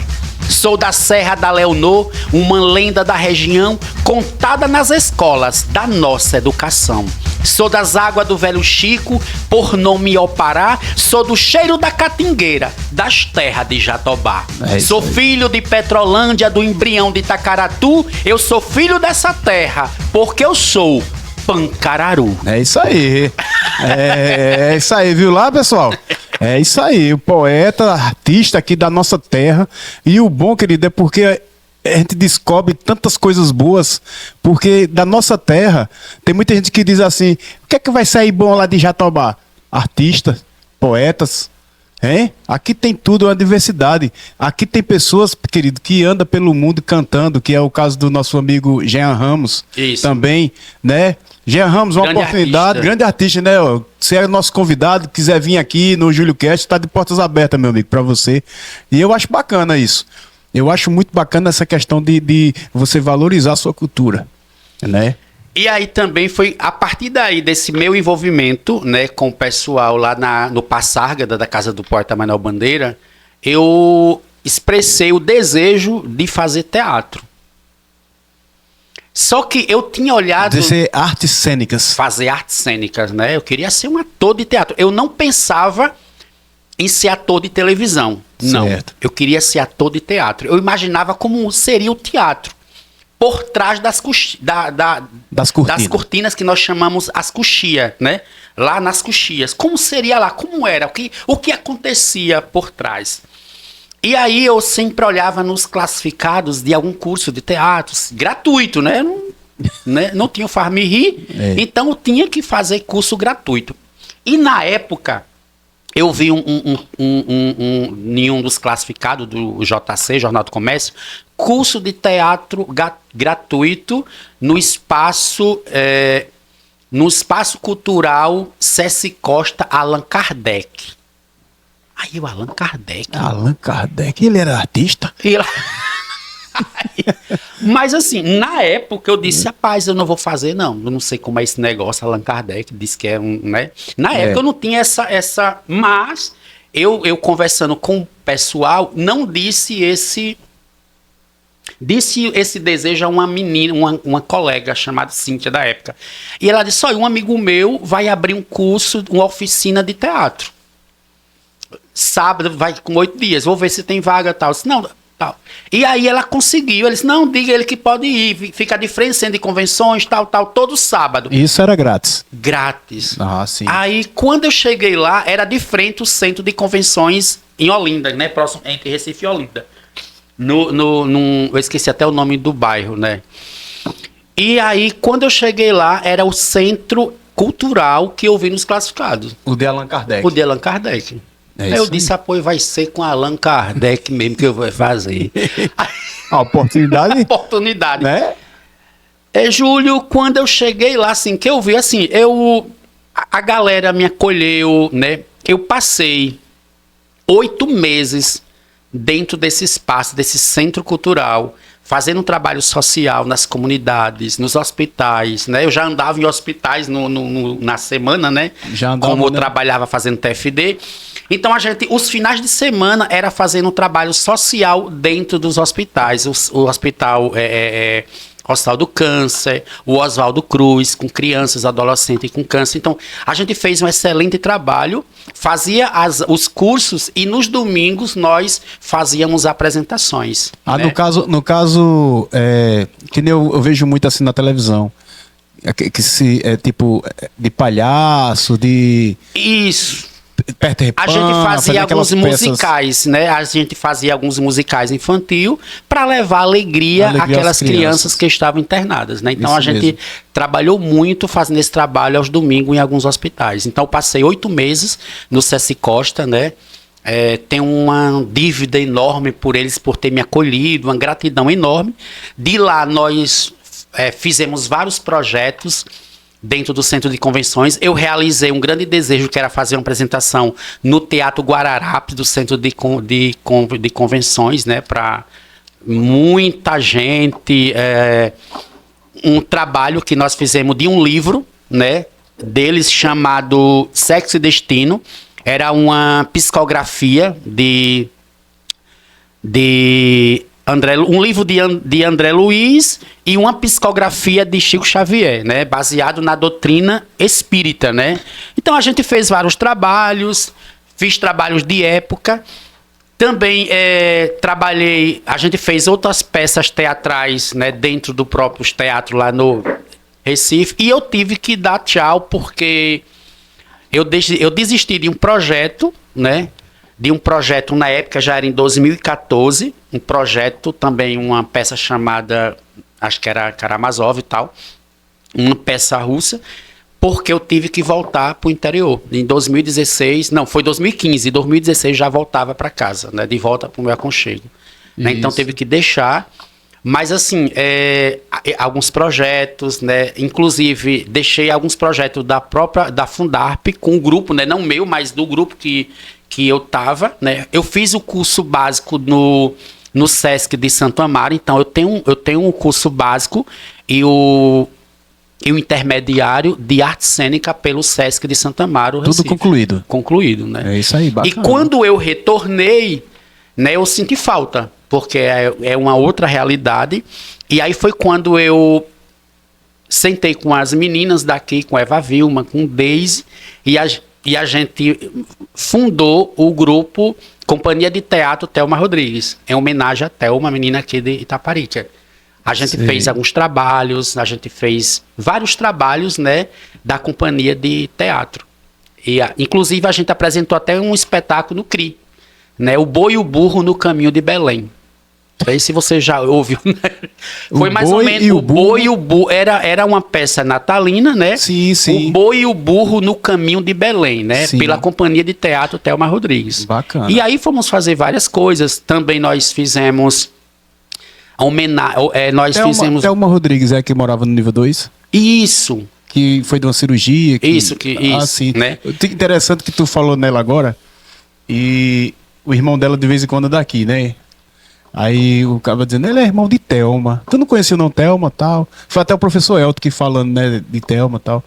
Sou da Serra da Leonor, uma lenda da região contada nas escolas da nossa educação. Sou das águas do Velho Chico, por nome Opará. Sou do cheiro da catingueira, das terras de Jatobá. Sou filho de Petrolândia, do embrião de Itacaratu. Eu sou filho dessa terra, porque eu sou Pancararu. É isso aí. É isso aí, viu lá, pessoal? É isso aí, o poeta, artista aqui da nossa terra. E o bom, querido, é porque a gente descobre tantas coisas boas, porque da nossa terra tem muita gente que diz assim: o que é que vai sair bom lá de Jatobá? Artistas, poetas, hein? Aqui tem tudo, uma diversidade. Aqui tem pessoas, querido, que andam pelo mundo cantando, que é o caso do nosso amigo Jean Ramos. Isso. Também, né? Jean Ramos, uma Grande oportunidade, artista. grande artista, né? Ó, você é nosso convidado, quiser vir aqui no Júlio Cast, tá de portas abertas, meu amigo, pra você. E eu acho bacana isso. Eu acho muito bacana essa questão de você valorizar a sua cultura, né? E aí também foi a partir daí desse meu envolvimento, né, com o pessoal lá no Passárgada, da casa do poeta Manuel Bandeira, eu expressei o desejo de fazer teatro. Só que eu tinha olhado... De ser artes cênicas. Fazer artes cênicas, né? Eu queria ser um ator de teatro. Eu não pensava em ser ator de televisão. Não. Certo. Eu queria ser ator de teatro. Eu imaginava como seria o teatro. Por trás das cortinas que nós chamamos as coxias, né? Lá nas coxias. Como seria lá? Como era? O que acontecia por trás? E aí eu sempre olhava nos classificados de algum curso de teatro, gratuito, né? Não tinha o Faz Me Rir, então eu tinha que fazer curso gratuito. E na época, eu vi em um dos classificados do JC, Jornal do Comércio, curso de teatro gratuito no espaço cultural Ceci Costa Allan Kardec. Aí o Allan Kardec. Allan Kardec, ele era artista? Mas assim, na época eu disse, rapaz, eu não vou fazer não. Eu não sei como é esse negócio, Allan Kardec disse que é né? Na época eu não tinha essa mas eu conversando com o pessoal, não disse esse desejo a uma menina, uma colega chamada Cíntia da época. E ela disse, olha, um amigo meu vai abrir um curso, uma oficina de teatro. Sábado, vai com 8 dias, vou ver se tem vaga e tal. Eu disse, não, tal. E aí ela conseguiu, ele disse, não, diga ele que pode ir, fica de frente, centro de convenções, tal, todo sábado. Isso era grátis? Grátis. Ah, sim. Aí, quando eu cheguei lá, era de frente o centro de convenções em Olinda, né, próximo, entre Recife e Olinda. Eu esqueci até o nome do bairro, né. E aí, quando eu cheguei lá, era o centro cultural que eu vi nos classificados. O de Allan Kardec. O de Allan Kardec. Aí eu disse, apoio vai ser com Allan Kardec mesmo que eu vou fazer. A oportunidade. Oportunidade. Né? Júlio, quando eu cheguei lá, assim, que eu vi, assim, a galera me acolheu, né? eu passei 8 meses dentro desse espaço, desse centro cultural, fazendo um trabalho social nas comunidades, nos hospitais, né? Eu já andava em hospitais na semana, né? Já andava, como eu né? trabalhava fazendo TFD. Então, os finais de semana era fazendo um trabalho social dentro dos hospitais. O hospital Hospital do Câncer, o Oswaldo Cruz, com crianças, adolescentes com câncer. Então, a gente fez um excelente trabalho, fazia os cursos e nos domingos nós fazíamos apresentações. Né? No caso que nem eu vejo muito assim na televisão, tipo de palhaço, de... Isso. Peter Pan, A gente fazia alguns peças... musicais, né? A gente fazia alguns musicais infantil para levar alegria àquelas crianças que estavam internadas, né? Então Isso a gente mesmo. trabalhou muito fazendo esse trabalho aos domingos em alguns hospitais. Então eu passei 8 meses no Ceci Costa, né? Tenho uma dívida enorme por eles, por ter me acolhido, uma gratidão enorme. De lá nós fizemos vários projetos dentro do centro de convenções. Eu realizei um grande desejo, que era fazer uma apresentação no Teatro Guararapes, do centro de convenções, né, para muita gente. Um trabalho que nós fizemos de um livro, né, deles chamado Sexo e Destino. Era uma psicografia um livro de André Luiz e uma psicografia de Chico Xavier, né? Baseado na doutrina espírita, né? Então a gente fez vários trabalhos, fiz trabalhos de época. Também a gente fez outras peças teatrais, né? Dentro do próprio teatro lá no Recife. E eu tive que dar tchau porque eu desisti de um projeto, né? De um projeto, na época já era em 2014, um projeto também, uma peça chamada, acho que era Karamazov e tal, uma peça russa, porque eu tive que voltar para o interior. Em 2016, não, foi 2015, em 2016 já voltava para casa, né, de volta para o meu aconchego. Né, então teve que deixar, mas assim, alguns projetos, né, inclusive deixei alguns projetos da Fundarp com o grupo, né, não meu, mas do grupo que eu estava, né? Eu fiz o curso básico no Sesc de Santo Amaro, então eu tenho um curso básico e o intermediário de arte cênica pelo Sesc de Santo Amaro, Recife. Tudo concluído. Concluído, né? É isso aí, bacana. E quando eu retornei, né, eu senti falta, porque é uma outra realidade. E aí foi quando eu sentei com as meninas daqui, com Eva Vilma, com Deise, e a gente fundou o grupo Companhia de Teatro Thelma Rodrigues, em homenagem a Thelma, uma menina aqui de Itaparica. A gente fez alguns trabalhos, a gente fez vários trabalhos, né, da Companhia de Teatro. E, inclusive, a gente apresentou até um espetáculo no CRI, né, O Boi e o Burro no Caminho de Belém. Não sei se você já ouviu, né? Foi mais ou menos o Boi e o Burro. Era uma peça natalina, né? Sim, sim. O Boi e o Burro no Caminho de Belém, né? Sim. Pela Companhia de Teatro Thelma Rodrigues. Bacana. E aí fomos fazer várias coisas. Também nós fizemos a homenagem. Fizemos. Thelma Rodrigues é a que morava no nível 2? Isso. Que foi de uma cirurgia. Isso, sim. né? Interessante que tu falou nela agora. E o irmão dela de vez em quando é daqui, né? Aí o cara dizendo, ele é irmão de Thelma. Tu não conhecia não Thelma e tal? Foi até o professor Elton que falando, né, de Thelma e tal.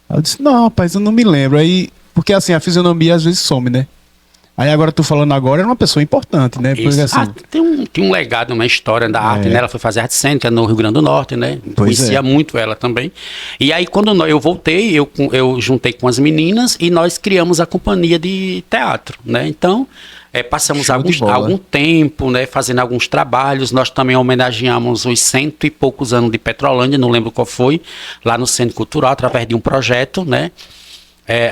Aí eu disse, não, rapaz, eu não me lembro. Aí, porque assim, a fisionomia às vezes some, né? Aí agora tu falando agora, era uma pessoa importante, né? Porque, assim, tem um legado, uma história da arte, né? Ela foi fazer arte cênica no Rio Grande do Norte, né? Conhecia muito ela também. E aí quando eu voltei, eu juntei com as meninas e nós criamos a companhia de teatro, né? Então, passamos algum tempo, né, fazendo alguns trabalhos. Nós também homenageamos os 100 e poucos anos de Petrolândia, não lembro qual foi, lá no Centro Cultural, através de um projeto, né?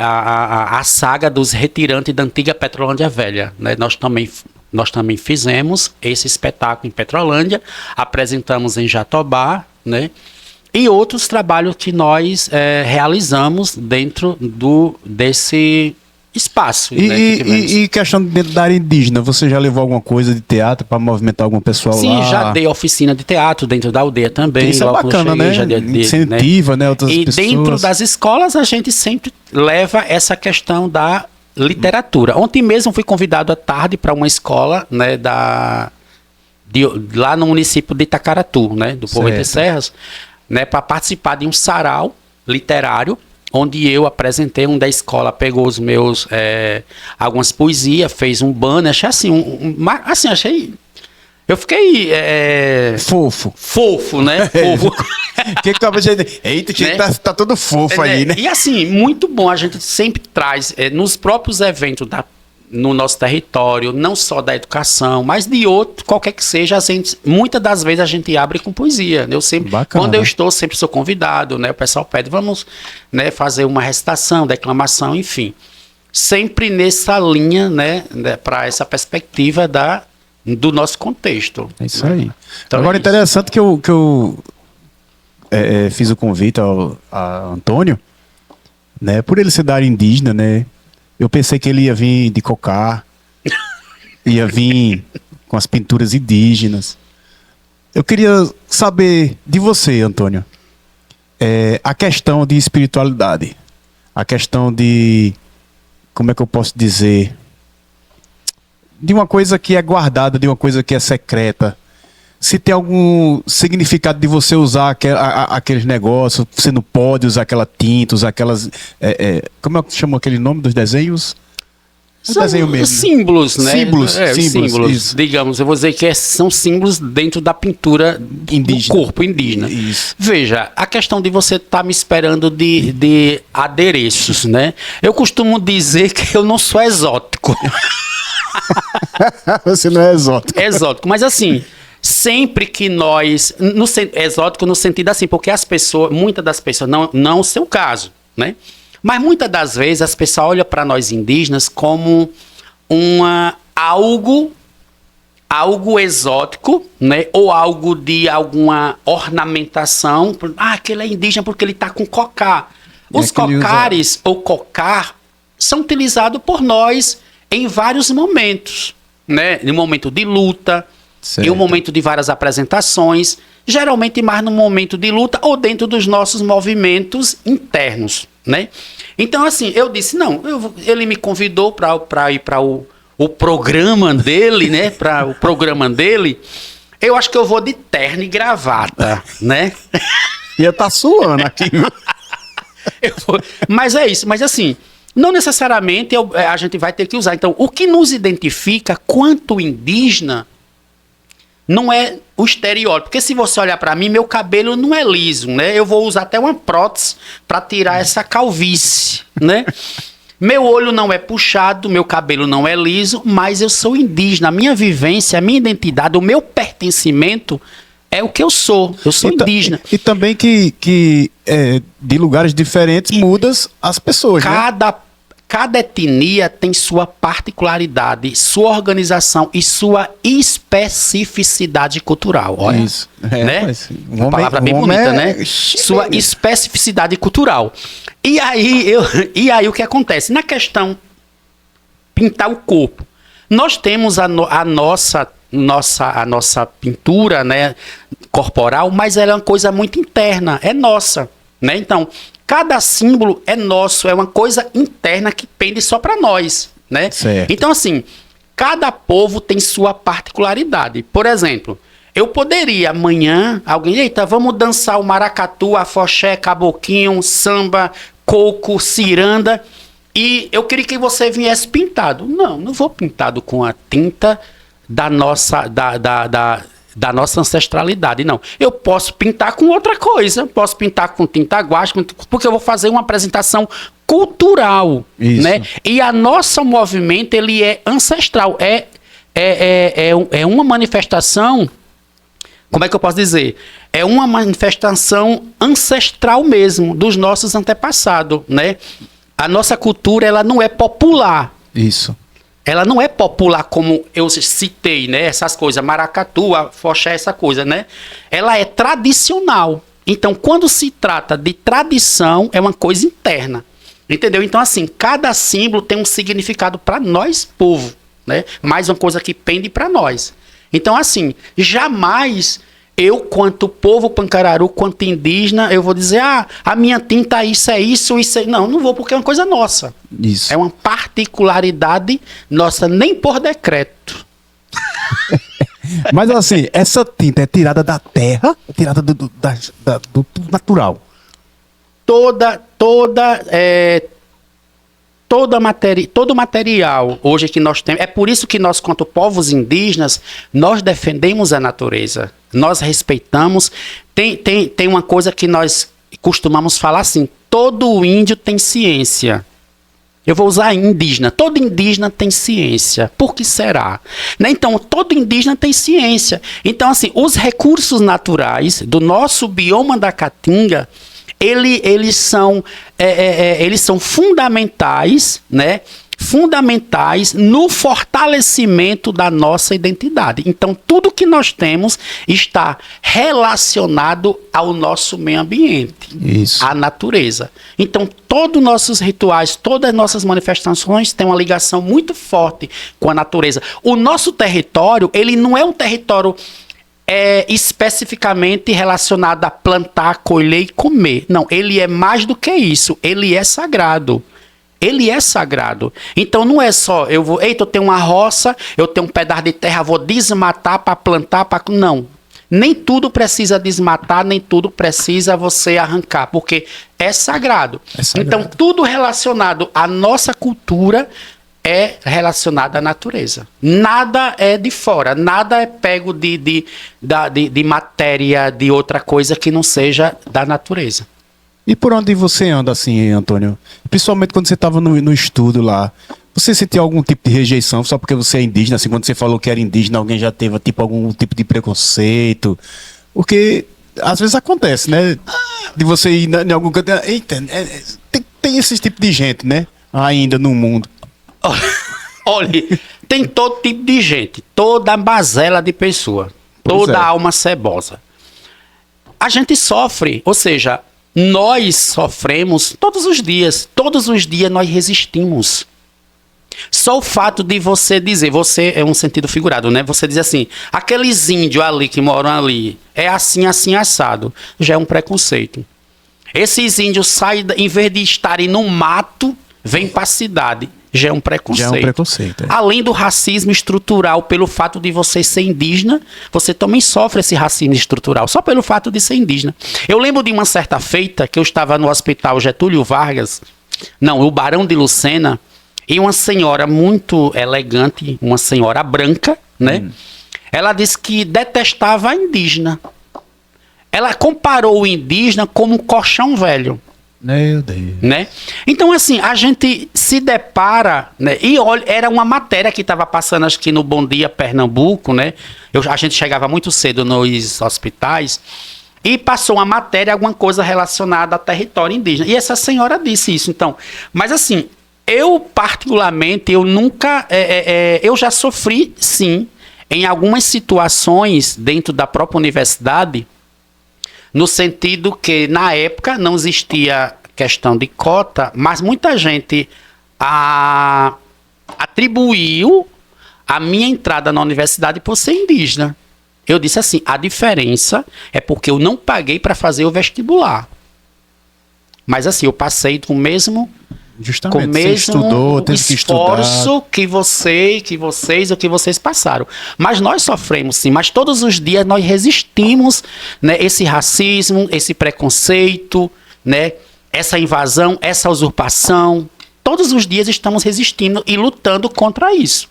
A saga dos retirantes da antiga Petrolândia Velha, né? Nós também fizemos esse espetáculo em Petrolândia, apresentamos em Jatobá, né? E outros trabalhos que nós realizamos dentro desse espaço. E questão dentro da área indígena, você já levou alguma coisa de teatro para movimentar algum pessoal lá? Sim, já dei oficina de teatro dentro da aldeia também. Isso é bacana, né? Incentiva, né? Outras e pessoas. dentro das escolas a gente sempre leva essa questão da literatura. Ontem mesmo fui convidado à tarde para uma escola, né, lá no município de Itacaratu, né, do Povo Entre Serras, né, para participar de um sarau literário, onde eu apresentei, da escola pegou os meus, algumas poesias, fez um banner, achei assim, achei... Eu fiquei... Fofo, né? Fofo. Que acaba de... Eita, né? tá todo fofo aí, né? E assim, muito bom, a gente sempre traz, nos próprios eventos no nosso território, não só da educação, mas de outro, qualquer que seja, muitas das vezes a gente abre com poesia. Eu sempre, quando eu estou, sempre sou convidado, né? O pessoal pede, vamos, né, fazer uma recitação, declamação, enfim. Sempre nessa linha, né, para essa perspectiva do nosso contexto. É isso aí. Então, agora, interessante que eu fiz o convite a Antônio, né, por ele ser da área indígena, né, eu pensei que ele ia vir de cocar, ia vir com as pinturas indígenas. Eu queria saber de você, Antônio, a questão de espiritualidade, a questão de, como é que eu posso dizer, de uma coisa que é guardada, de uma coisa que é secreta. Se tem algum significado de você usar aqueles negócios, você não pode usar aquela tinta, usar aquelas... como é que chama aquele nome dos desenhos? São desenho mesmo. Símbolos, né? Símbolos. Digamos, eu vou dizer que são símbolos dentro da pintura indígena, do corpo indígena. Isso. Veja, a questão de você estar me esperando de adereços, né? Eu costumo dizer que eu não sou exótico. Você não é exótico. Exótico, mas assim, sempre que nós... exótico no sentido assim, porque muitas das pessoas, não o seu caso, né? Mas muitas das vezes as pessoas olham para nós indígenas como algo exótico, né? Ou algo de alguma ornamentação. Aquele é indígena porque ele está com cocá. Os cocares ou cocar são utilizados por nós em vários momentos, né? No momento de luta, em um momento de várias apresentações, geralmente mais no momento de luta ou dentro dos nossos movimentos internos, né? Então, assim, eu disse, não, ele me convidou para ir para o programa dele, né? Para o programa dele, eu acho que eu vou de terno e gravata, né? Ia estar suando aqui. Mas é isso, mas assim... Não necessariamente a gente vai ter que usar. Então, o que nos identifica quanto indígena não é o estereótipo. Porque se você olhar para mim, meu cabelo não é liso, né? Eu vou usar até uma prótese para tirar essa calvície, né? Meu olho não é puxado, meu cabelo não é liso, mas eu sou indígena. A minha vivência, a minha identidade, o meu pertencimento é o que eu sou. Eu sou indígena. E também que de lugares diferentes muda as pessoas, Cada etnia tem sua particularidade, sua organização e sua especificidade cultural. Olha, isso. Né? Uma palavra bem bonita, né? Sua especificidade cultural. E aí o que acontece? Na questão pintar o corpo, nós temos a nossa pintura, né, corporal, mas ela é uma coisa muito interna, é nossa, né? Então, cada símbolo é nosso, é uma coisa interna que pende só para nós, né? Certo. Então, assim, cada povo tem sua particularidade. Por exemplo, eu poderia amanhã, eita, vamos dançar o maracatu, afoxé, caboquinho, samba, coco, ciranda, e eu queria que você viesse pintado. Não vou pintado com a tinta da nossa ancestralidade, não. Eu posso pintar com outra coisa, posso pintar com tinta guache, porque eu vou fazer uma apresentação cultural, né? E a nosso movimento, ele é ancestral, é uma manifestação, como é que eu posso dizer? É uma manifestação ancestral mesmo, dos nossos antepassados, né? A nossa cultura, ela não é popular. Isso. Ela não é popular como eu citei, né? Essas coisas, maracatu, afoxé, essa coisa, né? Ela é tradicional. Então, quando se trata de tradição, é uma coisa interna. Entendeu? Então, assim, cada símbolo tem um significado para nós, povo, né? Mais uma coisa que pende para nós. Então, assim, jamais eu, quanto povo pancararu, quanto indígena, eu vou dizer, a minha tinta isso é isso. Não vou, porque é uma coisa nossa. Isso. É uma parte particularidade nossa, nem por decreto. Mas assim, essa tinta é tirada da terra, é tirada do natural. Todo material hoje que nós temos, é por isso que nós, quanto povos indígenas, nós defendemos a natureza, nós respeitamos. Tem uma coisa que nós costumamos falar assim: todo índio tem ciência. Eu vou usar indígena. Todo indígena tem ciência. Por que será? Né? Então, todo indígena tem ciência. Então, assim, os recursos naturais do nosso bioma da Caatinga, eles são fundamentais, né? Fundamentais no fortalecimento da nossa identidade. Então, tudo que nós temos está relacionado ao nosso meio ambiente, Isso. à natureza. Então, todos os nossos rituais, todas as nossas manifestações têm uma ligação muito forte com a natureza. O nosso território, ele não é um território especificamente relacionado a plantar, colher e comer. Não, ele é mais do que isso. Ele é sagrado. Ele é sagrado. Então não é só, eu tenho uma roça, eu tenho um pedaço de terra, vou desmatar para plantar, não. Nem tudo precisa desmatar, nem tudo precisa você arrancar, porque é sagrado. É sagrado. Então tudo relacionado à nossa cultura é relacionado à natureza. Nada é de fora, nada é pego de matéria, de outra coisa que não seja da natureza. E por onde você anda assim, Antônio? Principalmente quando você estava no estudo lá, você sentiu algum tipo de rejeição só porque você é indígena? Assim, quando você falou que era indígena, alguém já teve tipo, algum tipo de preconceito? Porque às vezes acontece, né? De você ir em algum canto. Eita, tem esse tipo de gente, né? Ainda no mundo. Olha, tem todo tipo de gente, toda mazela de pessoa, Pois toda é. alma cebosa. A gente sofre, ou seja, nós sofremos todos os dias nós resistimos. Só o fato de você dizer, você é um sentido figurado, né? Você diz assim, aqueles índios ali que moram ali, é assim, assim, assado, já é um preconceito. Esses índios saem, em vez de estarem no mato, vêm para a cidade. Já é um preconceito. Já é um preconceito. Além do racismo estrutural, pelo fato de você ser indígena, você também sofre esse racismo estrutural, só pelo fato de ser indígena. Eu lembro de uma certa feita que eu estava no hospital Getúlio Vargas, o Barão de Lucena, e uma senhora muito elegante, uma senhora branca, né? Ela disse que detestava a indígena. Ela comparou o indígena como um colchão velho. Meu Deus. Né? Então, assim, a gente se depara, né? E olha, era uma matéria que estava passando, acho que no Bom Dia Pernambuco, né? A gente chegava muito cedo nos hospitais e passou uma matéria, alguma coisa relacionada a território indígena. E essa senhora disse isso, então. Mas, assim, eu particularmente, eu nunca... eu já sofri, sim, em algumas situações dentro da própria universidade, no sentido que, na época, não existia questão de cota, mas muita gente atribuiu a minha entrada na universidade por ser indígena. Eu disse assim, a diferença é porque eu não paguei para fazer o vestibular. Mas assim, eu passei com o mesmo... Justamente, com o você mesmo estudou, teve que estudar. esforço que vocês passaram. Mas nós sofremos sim, mas todos os dias nós resistimos, né, esse racismo, esse preconceito, né, essa invasão, essa usurpação. Todos os dias estamos resistindo e lutando contra isso.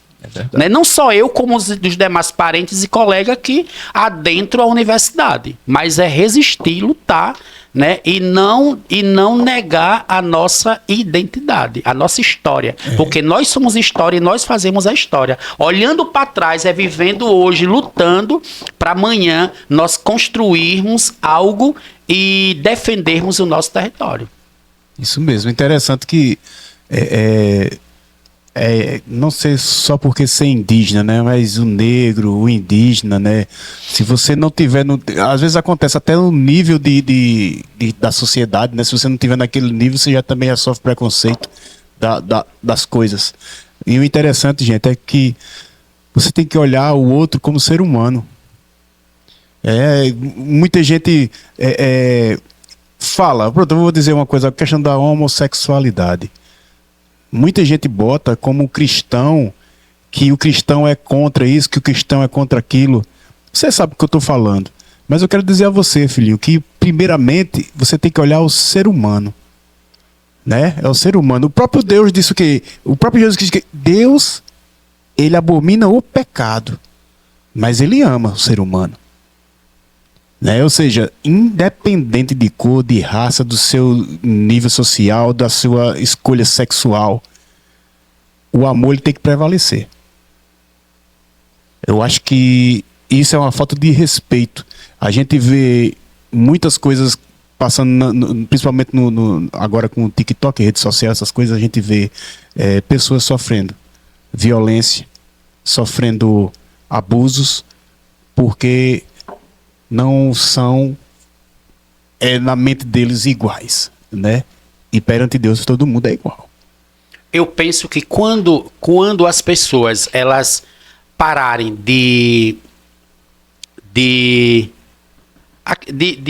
Né? Não só eu, como os demais parentes e colegas que adentram a universidade, mas é resistir, lutar, né? E não negar a nossa identidade, a nossa história, porque nós somos história e nós fazemos a história. Olhando para trás, vivendo hoje, lutando para amanhã nós construirmos algo e defendermos o nosso território. Isso mesmo, interessante que não sei só porque ser indígena, né? Mas o negro, o indígena, né? Se você não tiver... às vezes acontece até no nível da sociedade, né? Se você não tiver naquele nível, você já também já sofre preconceito das coisas. E o interessante, gente, é que você tem que olhar o outro como ser humano. Muita gente fala... Pronto, eu vou dizer uma coisa, a questão da homossexualidade. Muita gente bota como cristão que o cristão é contra isso, que o cristão é contra aquilo. Você sabe o que eu estou falando. Mas eu quero dizer a você, filhinho, que primeiramente você tem que olhar o ser humano. Né? É o ser humano. O próprio Deus disse o quê? O próprio Jesus disse que Deus, ele abomina o pecado, mas ele ama o ser humano. Né? Ou seja, independente de cor, de raça, do seu nível social, da sua escolha sexual, o amor ele tem que prevalecer. Eu acho que isso é uma falta de respeito. A gente vê muitas coisas passando, principalmente agora com o TikTok, rede social, essas coisas, a gente vê pessoas sofrendo violência, sofrendo abusos, porque não são na mente deles iguais, né? E perante Deus todo mundo é igual. Eu penso que quando as pessoas elas pararem de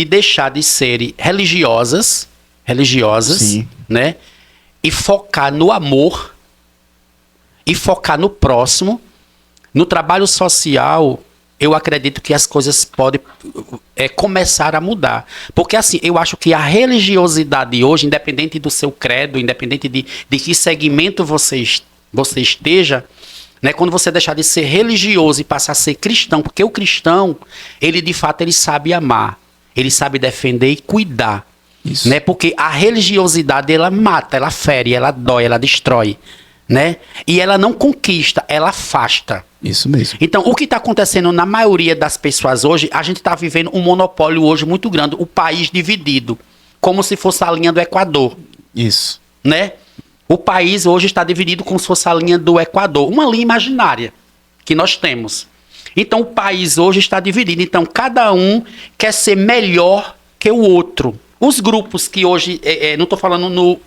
deixar de serem religiosas, Sim. né? E focar no amor, e focar no próximo, no trabalho social, eu acredito que as coisas podem começar a mudar. Porque assim, eu acho que a religiosidade hoje, independente do seu credo, independente de que segmento você esteja, né, quando você deixar de ser religioso e passar a ser cristão, porque o cristão, ele de fato ele sabe amar, ele sabe defender e cuidar. Isso. Né, porque a religiosidade ela mata, ela fere, ela dói, ela destrói. Né? E ela não conquista, ela afasta. Isso mesmo. Então, o que está acontecendo na maioria das pessoas hoje, a gente está vivendo um monopólio hoje muito grande, o país dividido, como se fosse a linha do Equador. Isso. Né? O país hoje está dividido como se fosse a linha do Equador, uma linha imaginária que nós temos. Então, o país hoje está dividido. Então, cada um quer ser melhor que o outro. Os grupos que hoje, não estou falando no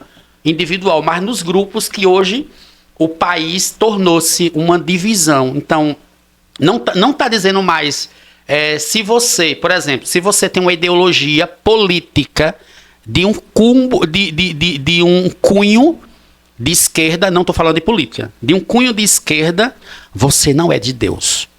individual, mas nos grupos que hoje o país tornou-se uma divisão. Então, não está dizendo mais, se você, por exemplo, se você tem uma ideologia política de um cunho de esquerda, não estou falando de política, de um cunho de esquerda, você não é de Deus.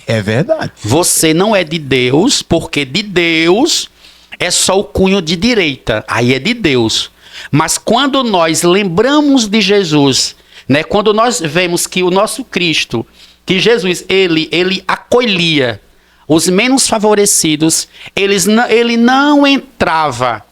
É verdade. Você não é de Deus, porque de Deus é só o cunho de direita, aí é de Deus. Mas quando nós lembramos de Jesus, né, quando nós vemos que o nosso Cristo, que Jesus, ele acolhia os menos favorecidos, ele não entrava,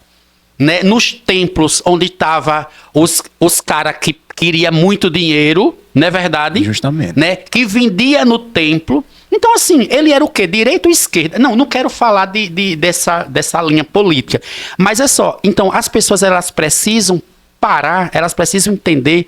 né, nos templos onde estavam os caras que queriam muito dinheiro, não é verdade? Justamente. Né, que vendia no templo. Então, assim, ele era o quê? Direita ou esquerda? Não quero falar dessa linha política. Mas é só, então, as pessoas, elas precisam parar, elas precisam entender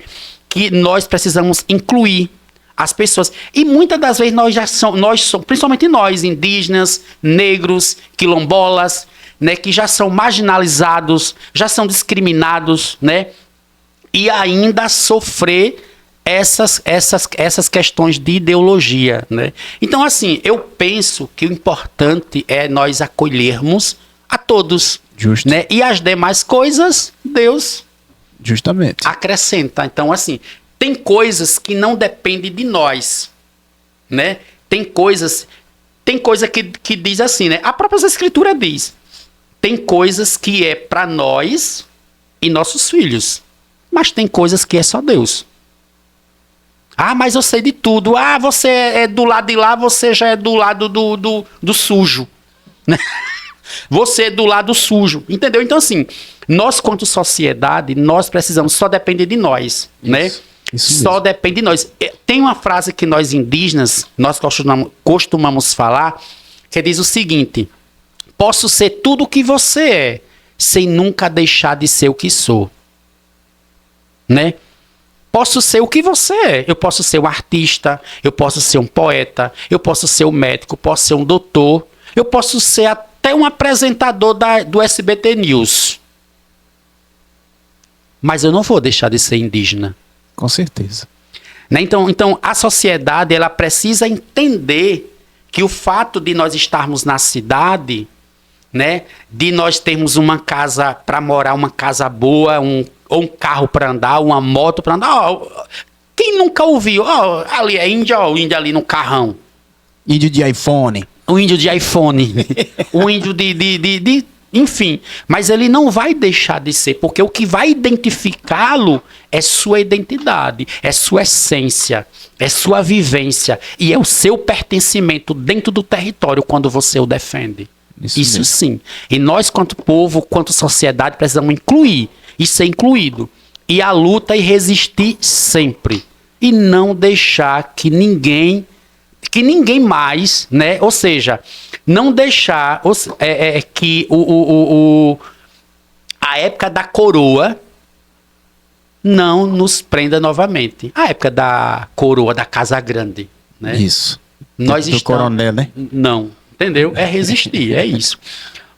que nós precisamos incluir as pessoas. E muitas das vezes nós somos, principalmente nós, indígenas, negros, quilombolas, né, que já são marginalizados, já são discriminados, né, e ainda sofrer essas questões de ideologia, né? Então, assim, eu penso que o importante é nós acolhermos a todos. Justo. Né? E as demais coisas, Deus Justamente. acrescenta. Então, assim, tem coisas que não dependem de nós, né? Tem coisa que diz assim, né? A própria Escritura diz, tem coisas que é para nós e nossos filhos, mas tem coisas que é só Deus. Ah, mas eu sei de tudo. Ah, você é do lado de lá, você já é do lado do sujo. Né? Você é do lado sujo. Entendeu? Então, assim, nós, quanto sociedade, nós precisamos, só depender de nós. Isso, né? isso Só mesmo. depende de nós. Tem uma frase que nós indígenas, nós costumamos falar, que diz o seguinte: posso ser tudo o que você é, sem nunca deixar de ser o que sou. Né? Posso ser o que você é. Eu posso ser um artista, eu posso ser um poeta, eu posso ser um médico, posso ser um doutor, eu posso ser até um apresentador do SBT News. Mas eu não vou deixar de ser indígena. Com certeza. Né? Então, a sociedade ela precisa entender que o fato de nós estarmos na cidade, né, de nós termos uma casa para morar, uma casa boa, ou um carro para andar, uma moto para andar. Ó, quem nunca ouviu? Ó, ali é índio, ó, o índio ali no carrão. Índio de iPhone. O índio de iPhone. O índio enfim, mas ele não vai deixar de ser, porque o que vai identificá-lo é sua identidade, é sua essência, é sua vivência e é o seu pertencimento dentro do território quando você o defende. Isso sim. E nós, quanto povo, quanto sociedade, precisamos incluir e ser incluído. E a luta e resistir sempre. E não deixar que ninguém mais, né? Ou seja, não deixar que a época da coroa não nos prenda novamente. A época da coroa da Casa Grande, né? Isso. Nós do coronel, né? Não, entendeu? É resistir, é isso.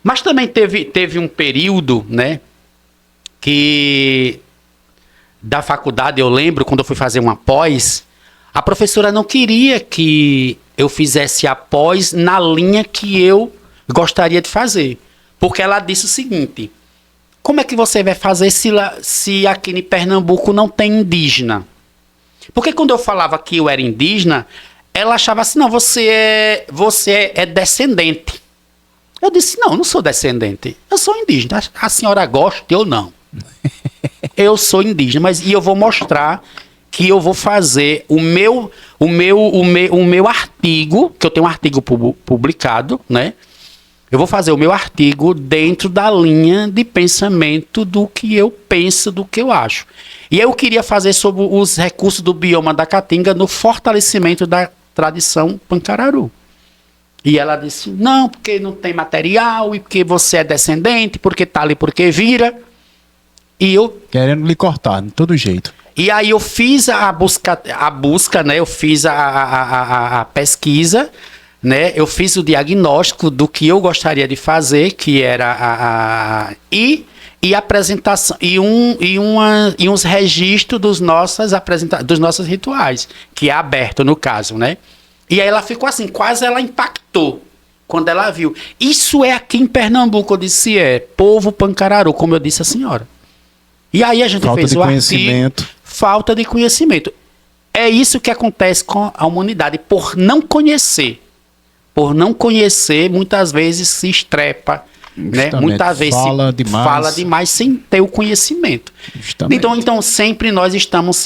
Mas também teve um período, né? Que da faculdade, eu lembro, quando eu fui fazer uma pós, a professora não queria que eu fizesse a pós na linha que eu gostaria de fazer. Porque ela disse o seguinte: como é que você vai fazer se aqui em Pernambuco não tem indígena? Porque quando eu falava que eu era indígena, ela achava assim: não, você é descendente. Eu disse: não, eu não sou descendente. Eu sou indígena. A senhora gosta ou não? Eu sou indígena, e eu vou mostrar que eu vou fazer o meu artigo, que eu tenho um artigo publicado, né? Eu vou fazer o meu artigo dentro da linha de pensamento do que eu penso, do que eu acho. E eu queria fazer sobre os recursos do bioma da Caatinga no fortalecimento da tradição Pancararu. E ela disse: não, porque não tem material, e porque você é descendente, porque tá ali, porque vira. E eu... querendo lhe cortar, de todo jeito. E aí eu fiz a busca, né? Eu fiz a pesquisa, né? Eu fiz o diagnóstico do que eu gostaria de fazer, que era e apresentação e uns registros dos nossos rituais, que é aberto no caso, né? E aí ela ficou assim, quase ela impactou quando ela viu. Isso é aqui em Pernambuco, eu disse, povo Pancararu, como eu disse a senhora. E aí a gente fez o artigo. Falta de conhecimento. É isso que acontece com a humanidade. Por não conhecer, muitas vezes se estrepa, né? Muitas vezes fala demais sem ter o conhecimento. Então sempre nós estamos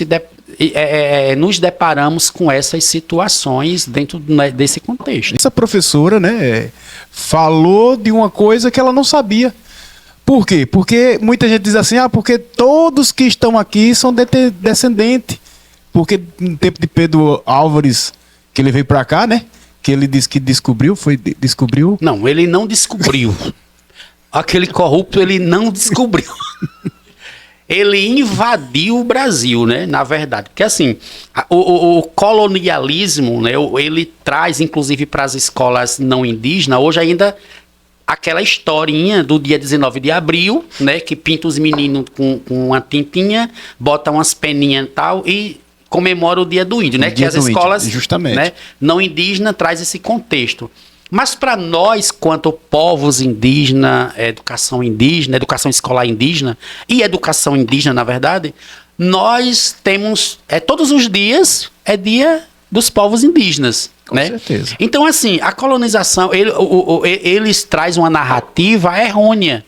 nos deparamos com essas situações dentro desse contexto. Essa professora, né, falou de uma coisa que ela não sabia. Por quê? Porque muita gente diz assim, porque todos que estão aqui são descendentes. Porque no tempo de Pedro Álvares, que ele veio para cá, né? Que ele disse que descobriu. Não, ele não descobriu. Aquele corrupto, ele não descobriu. Ele invadiu o Brasil, né? Na verdade. Porque assim, o colonialismo, né? Ele traz, inclusive, para as escolas não indígenas, hoje ainda... aquela historinha do dia 19 de abril, né, que pinta os meninos com uma tintinha, bota umas peninhas e tal, e comemora o dia do índio, né, que as escolas justamente, né, não indígenas traz esse contexto. Mas para nós, quanto povos indígenas, educação escolar indígena e educação indígena, na verdade, nós temos, todos os dias é dia dos povos indígenas. Com certeza. Então, assim, a colonização, eles trazem uma narrativa errônea,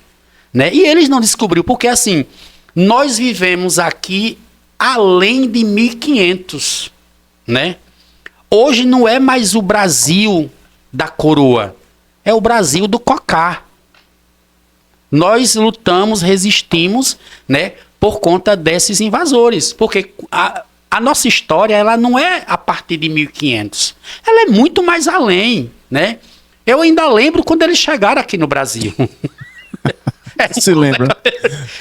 né? E eles não descobriram, porque assim, nós vivemos aqui além de 1500, né? Hoje não é mais o Brasil da coroa, é o Brasil do cocá. Nós lutamos, resistimos, né, por conta desses invasores, porque a nossa história, ela não é a partir de 1500. Ela é muito mais além, né? Eu ainda lembro quando eles chegaram aqui no Brasil. Tu se lembra?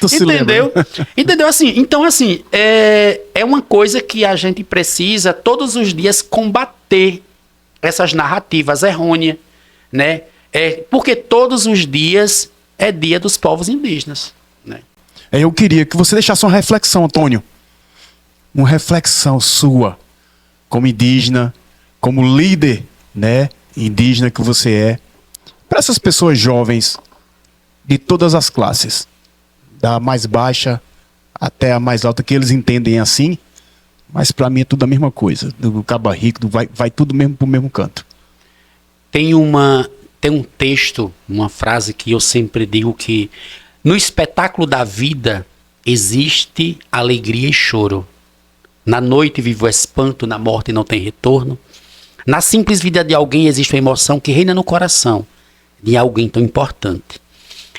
Entendeu? Entendeu? Assim, então, assim, é uma coisa que a gente precisa todos os dias combater essas narrativas errôneas, né? Porque todos os dias é dia dos povos indígenas, né? Eu queria que você deixasse uma reflexão, Antônio. Uma reflexão sua, como indígena, como líder, né, indígena que você é, para essas pessoas jovens de todas as classes, da mais baixa a terra mais alta, que eles entendem assim, mas para mim é tudo a mesma coisa. Do Cabo Rico, vai tudo mesmo pro mesmo canto. Tem um texto, uma frase que eu sempre digo que no espetáculo da vida existe alegria e choro. Na noite vive o espanto, na morte não tem retorno. Na simples vida de alguém existe uma emoção que reina no coração de alguém tão importante.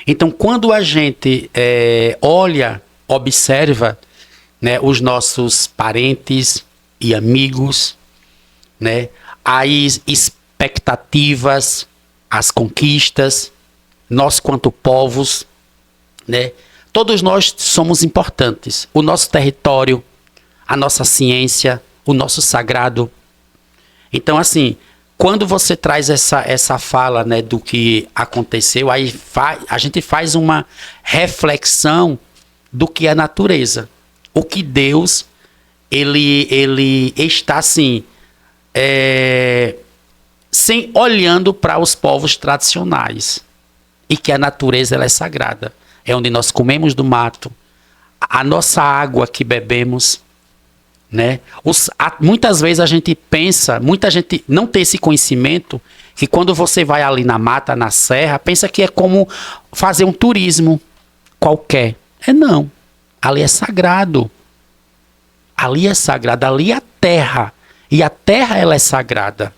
Então, quando a gente olha, observa, né, os nossos parentes e amigos, né, as expectativas, as conquistas, nós quanto povos, né, todos nós somos importantes. O nosso território, a nossa ciência, o nosso sagrado. Então, assim, quando você traz essa fala, né, do que aconteceu, aí a gente faz uma reflexão do que é a natureza. O que Deus, ele está, assim, olhando para os povos tradicionais. E que a natureza, ela é sagrada. É onde nós comemos do mato, a nossa água que bebemos, né? Muitas vezes a gente pensa, muita gente não tem esse conhecimento, que quando você vai ali na mata, na serra, pensa que é como fazer um turismo qualquer. Não. Ali é sagrado. Ali é sagrado. Ali é a terra. E a terra, ela é sagrada.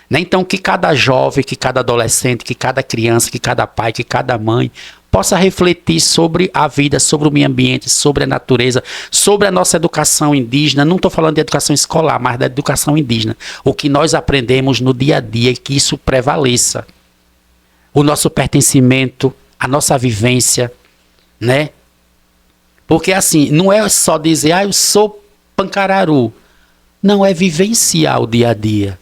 Né? Então, que cada jovem, que cada adolescente, que cada criança, que cada pai, que cada mãe possa refletir sobre a vida, sobre o meio ambiente, sobre a natureza, sobre a nossa educação indígena. Não estou falando de educação escolar, mas da educação indígena. O que nós aprendemos no dia a dia e que isso prevaleça. O nosso pertencimento, a nossa vivência, né? Porque assim, não é só dizer, eu sou pancararu. Não, é vivenciar o dia a dia.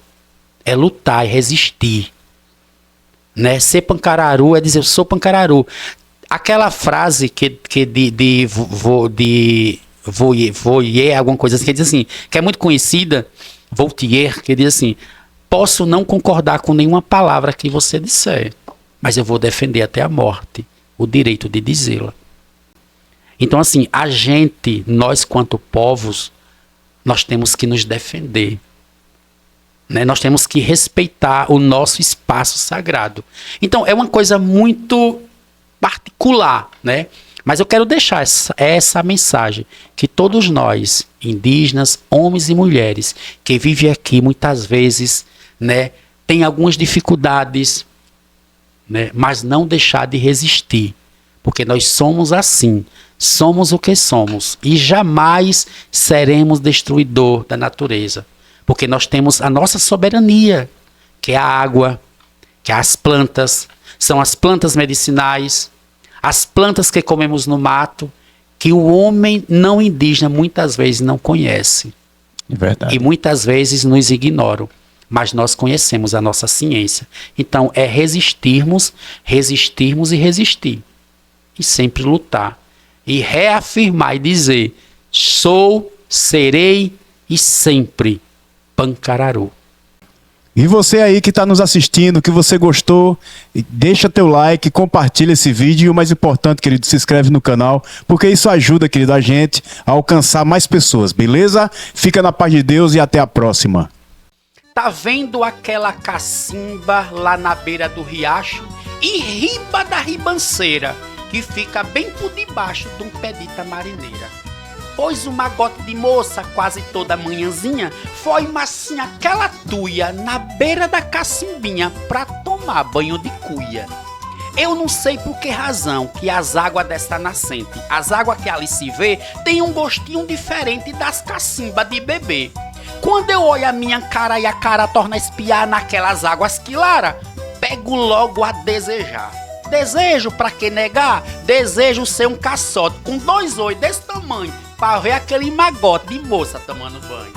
É lutar, é resistir. Né? Ser pancararu é dizer, eu sou pancararu. Aquela frase que de Voyer, alguma coisa assim, que diz assim, que é muito conhecida, Voltaire, que diz assim, posso não concordar com nenhuma palavra que você disser, mas eu vou defender até a morte o direito de dizê-la. Então, assim, nós quanto povos, nós temos que nos defender. Né? Nós temos que respeitar o nosso espaço sagrado. Então, é uma coisa muito particular, né? Mas eu quero deixar essa mensagem, que todos nós, indígenas, homens e mulheres, que vivem aqui muitas vezes, né, tem algumas dificuldades, né, mas não deixar de resistir, porque nós somos assim, somos o que somos, e jamais seremos destruidor da natureza. Porque nós temos a nossa soberania, que é a água, que é as plantas, são as plantas medicinais, as plantas que comemos no mato, que o homem não indígena muitas vezes não conhece. É verdade. E muitas vezes nos ignoram, mas nós conhecemos a nossa ciência. Então é resistirmos e resistir. E sempre lutar. E reafirmar e dizer, sou, serei e sempre pancararu. E você aí que está nos assistindo, que você gostou, deixa teu like, compartilha esse vídeo e o mais importante, querido, se inscreve no canal, porque isso ajuda, querido, a gente a alcançar mais pessoas, beleza? Fica na paz de Deus e até a próxima. Tá vendo aquela cacimba lá na beira do riacho? E riba da ribanceira, que fica bem por debaixo de um pé de tamarineira. Pois o magote de moça, quase toda manhãzinha, foi massinha aquela tuia na beira da cacimbinha pra tomar banho de cuia. Eu não sei por que razão que as águas desta nascente, as águas que ali se vê, tem um gostinho diferente das cacimbas de bebê. Quando eu olho a minha cara e a cara torna a espiar naquelas águas claras, pego logo a desejar. Desejo, pra que negar? Desejo ser um caçote com 2 olhos desse tamanho, pra ver aquele magote de moça tomando banho.